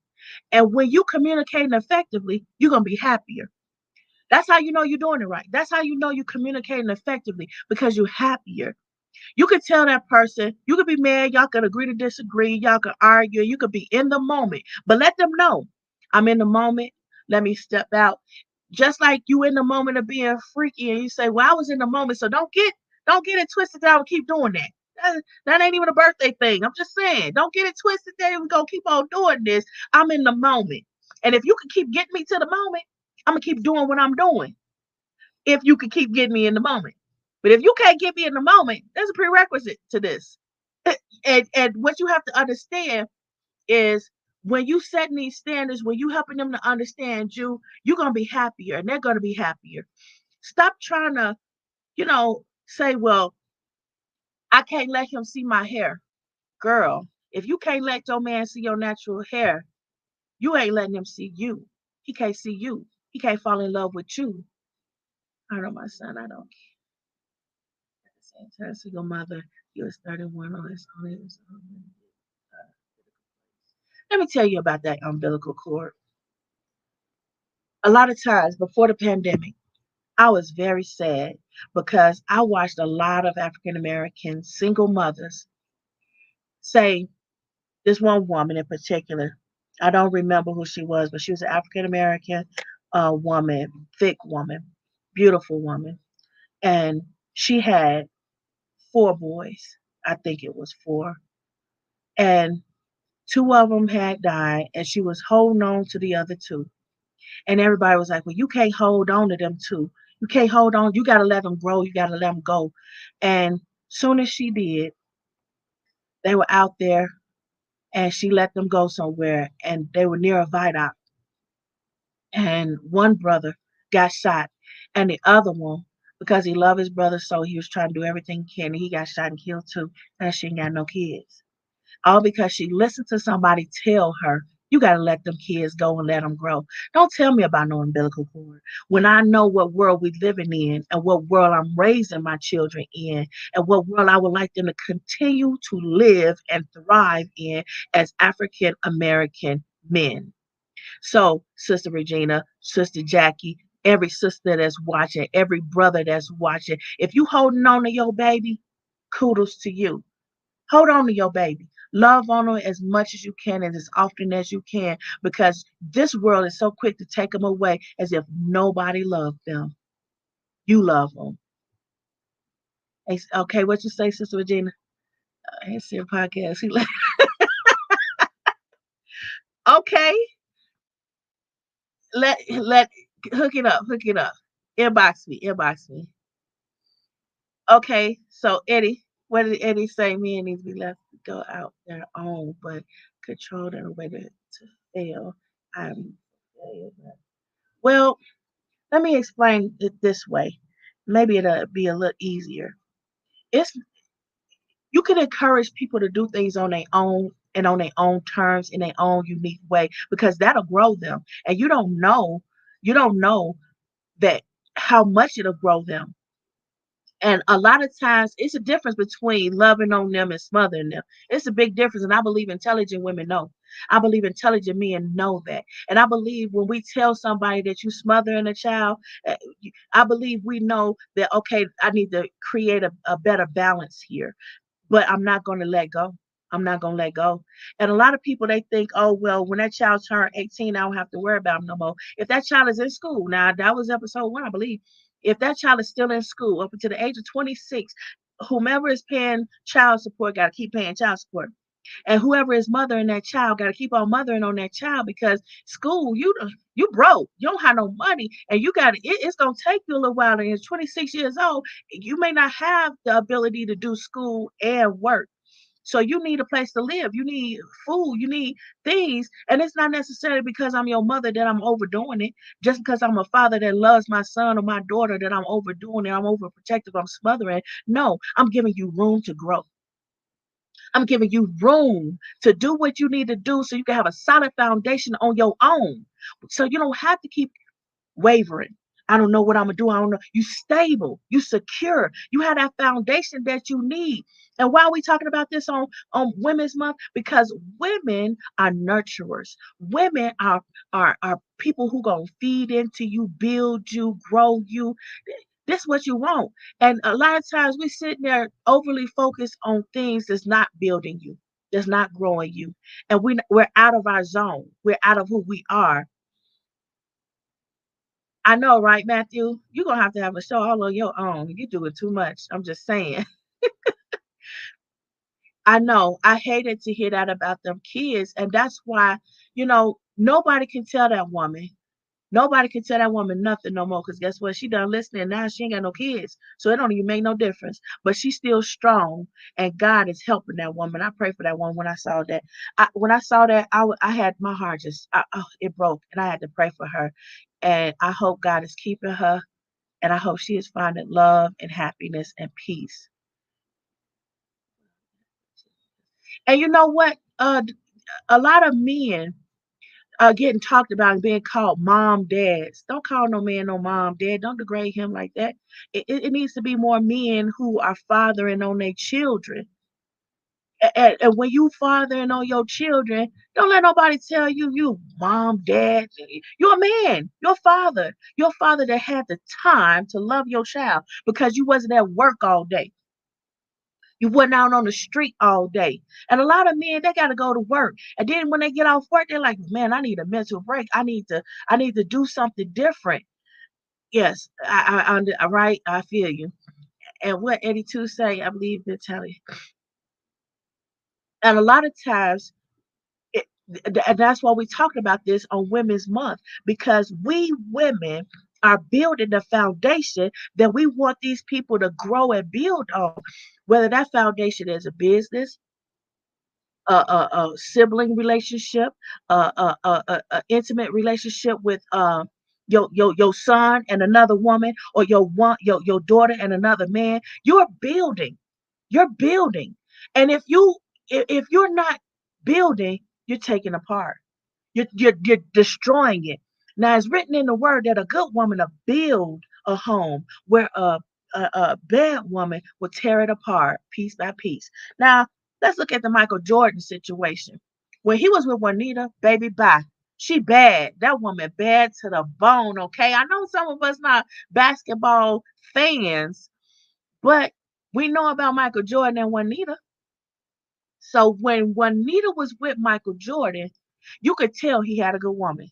And when you communicating effectively, you're gonna be happier. That's how you know you're doing it right. That's how you know you're communicating effectively because you're happier. You could tell that person, you could be mad, y'all could agree to disagree, y'all could argue, you could be in the moment, but let them know I'm in the moment. Let me step out. Just like you in the moment of being freaky and you say, well, I was in the moment, so don't get it twisted that I would keep doing that. That ain't even a birthday thing. I'm just saying, don't get it twisted that we're gonna keep on doing this. I'm in the moment. And if you can keep getting me to the moment, I'm gonna keep doing what I'm doing if you can keep getting me in the moment. But if you can't get me in the moment, there's a prerequisite to this. And what you have to understand is when you setting these standards, when you helping them to understand you, you're gonna be happier and they're gonna be happier. Stop trying to, say, well, I can't let him see my hair. Girl, if you can't let your man see your natural hair, you ain't letting him see you. He can't see you. He can't fall in love with you. I know my son, I don't at the same time, single mother, he was 31 on his own. Let me tell you about that umbilical cord. A lot of times before the pandemic, I was very sad because I watched a lot of African American single mothers say, this one woman in particular, I don't remember who she was, but she was an African American woman, thick woman, beautiful woman. And she had four boys. I think it was four. And two of them had died, and she was holding on to the other two. And everybody was like, well, you can't hold on to them two. You can't hold on. You got to let them grow. You got to let them go. And soon as she did, they were out there and she let them go somewhere and they were near a viaduct. And one brother got shot and the other one, because he loved his brother, so he was trying to do everything he can, and he got shot and killed too. And she ain't got no kids. All because she listened to somebody tell her, you got to let them kids go and let them grow. Don't tell me about no umbilical cord when I know what world we're living in and what world I'm raising my children in and what world I would like them to continue to live and thrive in as African American men. So, Sister Regina, Sister Jackie, every sister that's watching, every brother that's watching, if you holding on to your baby, kudos to you. Hold on to your baby. Love on them as much as you can and as often as you can, because this world is so quick to take them away as if nobody loved them. You love them. Okay, what you say, Sister Regina? I ain't see a podcast. He like, okay, let hook it up. Inbox me. Okay, so Eddie, what did Eddie say? Men need to be left to go out their own, but control their way to fail. I'm failure. Well, let me explain it this way. Maybe it'll be a little easier. It's You can encourage people to do things on their own and on their own terms in their own unique way, because that'll grow them. And you don't know that how much it'll grow them. And a lot of times it's a difference between loving on them and smothering them. It's a big difference. And I believe intelligent women know. I believe intelligent men know that. And I believe when we tell somebody that you smothering a child, I believe we know that, okay, I need to create a better balance here, but I'm not going to let go. I'm not going to let go. And a lot of people, they think, oh, well, when that child turned 18, I don't have to worry about him no more. If that child is in school, now that was episode 1, I believe. If that child is still in school up until the age of 26, whomever is paying child support got to keep paying child support. And whoever is mothering that child got to keep on mothering on that child, because school, you broke, you don't have no money, and it's gonna take you a little while. And you're 26 years old, you may not have the ability to do school and work. So you need a place to live. You need food. You need things. And it's not necessarily because I'm your mother that I'm overdoing it. Just because I'm a father that loves my son or my daughter that I'm overdoing it. I'm overprotective. I'm smothering. No, I'm giving you room to grow. I'm giving you room to do what you need to do so you can have a solid foundation on your own. So you don't have to keep wavering. I don't know what I'm gonna do. I don't know. You stable, you secure, you have that foundation that you need. And why are we talking about this on Women's Month? Because women are nurturers. Women are people who gonna feed into you, build you, grow you. This is what you want. And a lot of times we sit there overly focused on things that's not building you, that's not growing you. And we're out of our zone. We're out of who we are. I know, right, Matthew? You're gonna have to have a show all on your own. You're doing too much. I'm just saying. I know. I hated to hear that about them kids. And that's why, nobody can tell that woman. Nobody can tell that woman nothing no more. Because guess what? She done listening now. She ain't got no kids. So it don't even make no difference. But she's still strong. And God is helping that woman. I pray for that woman when I saw that. When I saw that, I had my heart it broke. And I had to pray for her. And I hope God is keeping her. And I hope she is finding love and happiness and peace. And you know what? A lot of men are getting talked about and being called mom dads. Don't call no man no mom dad. Don't degrade him like that. It needs to be more men who are fathering on their children. And when you fathering on your children, don't let nobody tell you mom, dad. You're a man. Your father. Your father that had the time to love your child because you wasn't at work all day. You wasn't out on the street all day. And a lot of men, they gotta go to work. And then when they get off work, they're like, man, I need a mental break. I need to do something different. Yes, right. I feel you. And what Eddie Two say, I believe Natalie. And a lot of times, it, and that's why we talking about this on Women's Month, because we women are building the foundation that we want these people to grow and build on. Whether that foundation is a business, a sibling relationship, a intimate relationship with your son and another woman, or your daughter and another man. You're building, and if you're not building, you're taking apart. You're destroying it. Now it's written in the word that a good woman will build a home, where a bad woman will tear it apart piece by piece. Now let's look at the Michael Jordan situation. When he was with Juanita, baby, bye. She bad. That woman bad to the bone. Okay, I know some of us not basketball fans, but we know about Michael Jordan and Juanita. So when Juanita was with Michael Jordan, you could tell he had a good woman.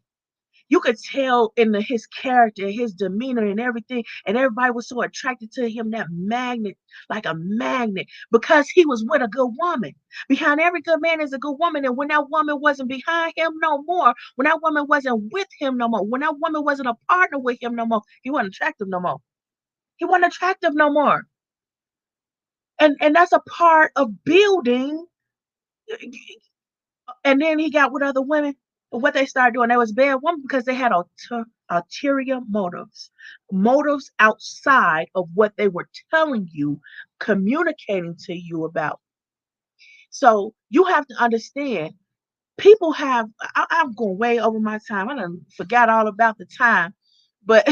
You could tell in his character, his demeanor, and everything, and everybody was so attracted to him, that magnet, like a magnet, because he was with a good woman. Behind every good man is a good woman, and when that woman wasn't behind him no more, when that woman wasn't with him no more, when that woman wasn't a partner with him no more, he wasn't attractive no more. He wasn't attractive no more. And that's a part of building. And then he got with other women. What they started doing, they was bad women because they had ulterior motives, motives outside of what they were telling you, communicating to you about. So you have to understand, people have. I'm going way over my time. I done forgot all about the time, but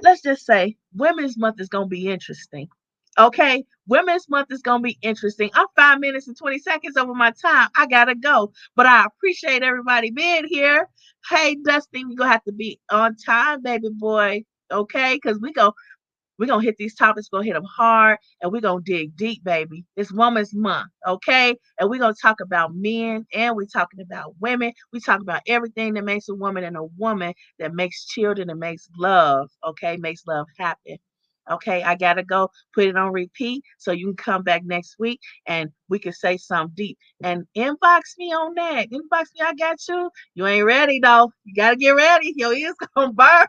let's just say Women's Month is going to be interesting. Okay, Women's Month is going to be interesting. I'm 5 minutes and 20 seconds over my time. I got to go, but I appreciate everybody being here. Hey, Dusty, we're going to have to be on time, baby boy. Okay, because we're gonna hit these topics, we're gonna hit them hard, and we're gonna dig deep, baby. It's Women's Month, okay? And we're gonna talk about men and we're talking about women. We talk about everything that makes a woman, and a woman that makes children and makes love, okay? Makes love happen. Okay, I gotta go put it on repeat so you can come back next week and we can say something deep. And inbox me on that. Inbox me, I got you. You ain't ready though. You gotta get ready. Your ears gonna burn.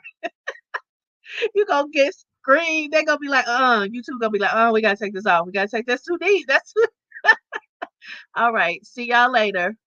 You gonna get screamed. They gonna be like, you two gonna be like, we gotta take this off. We gotta take this too deep. That's too. All right. See y'all later.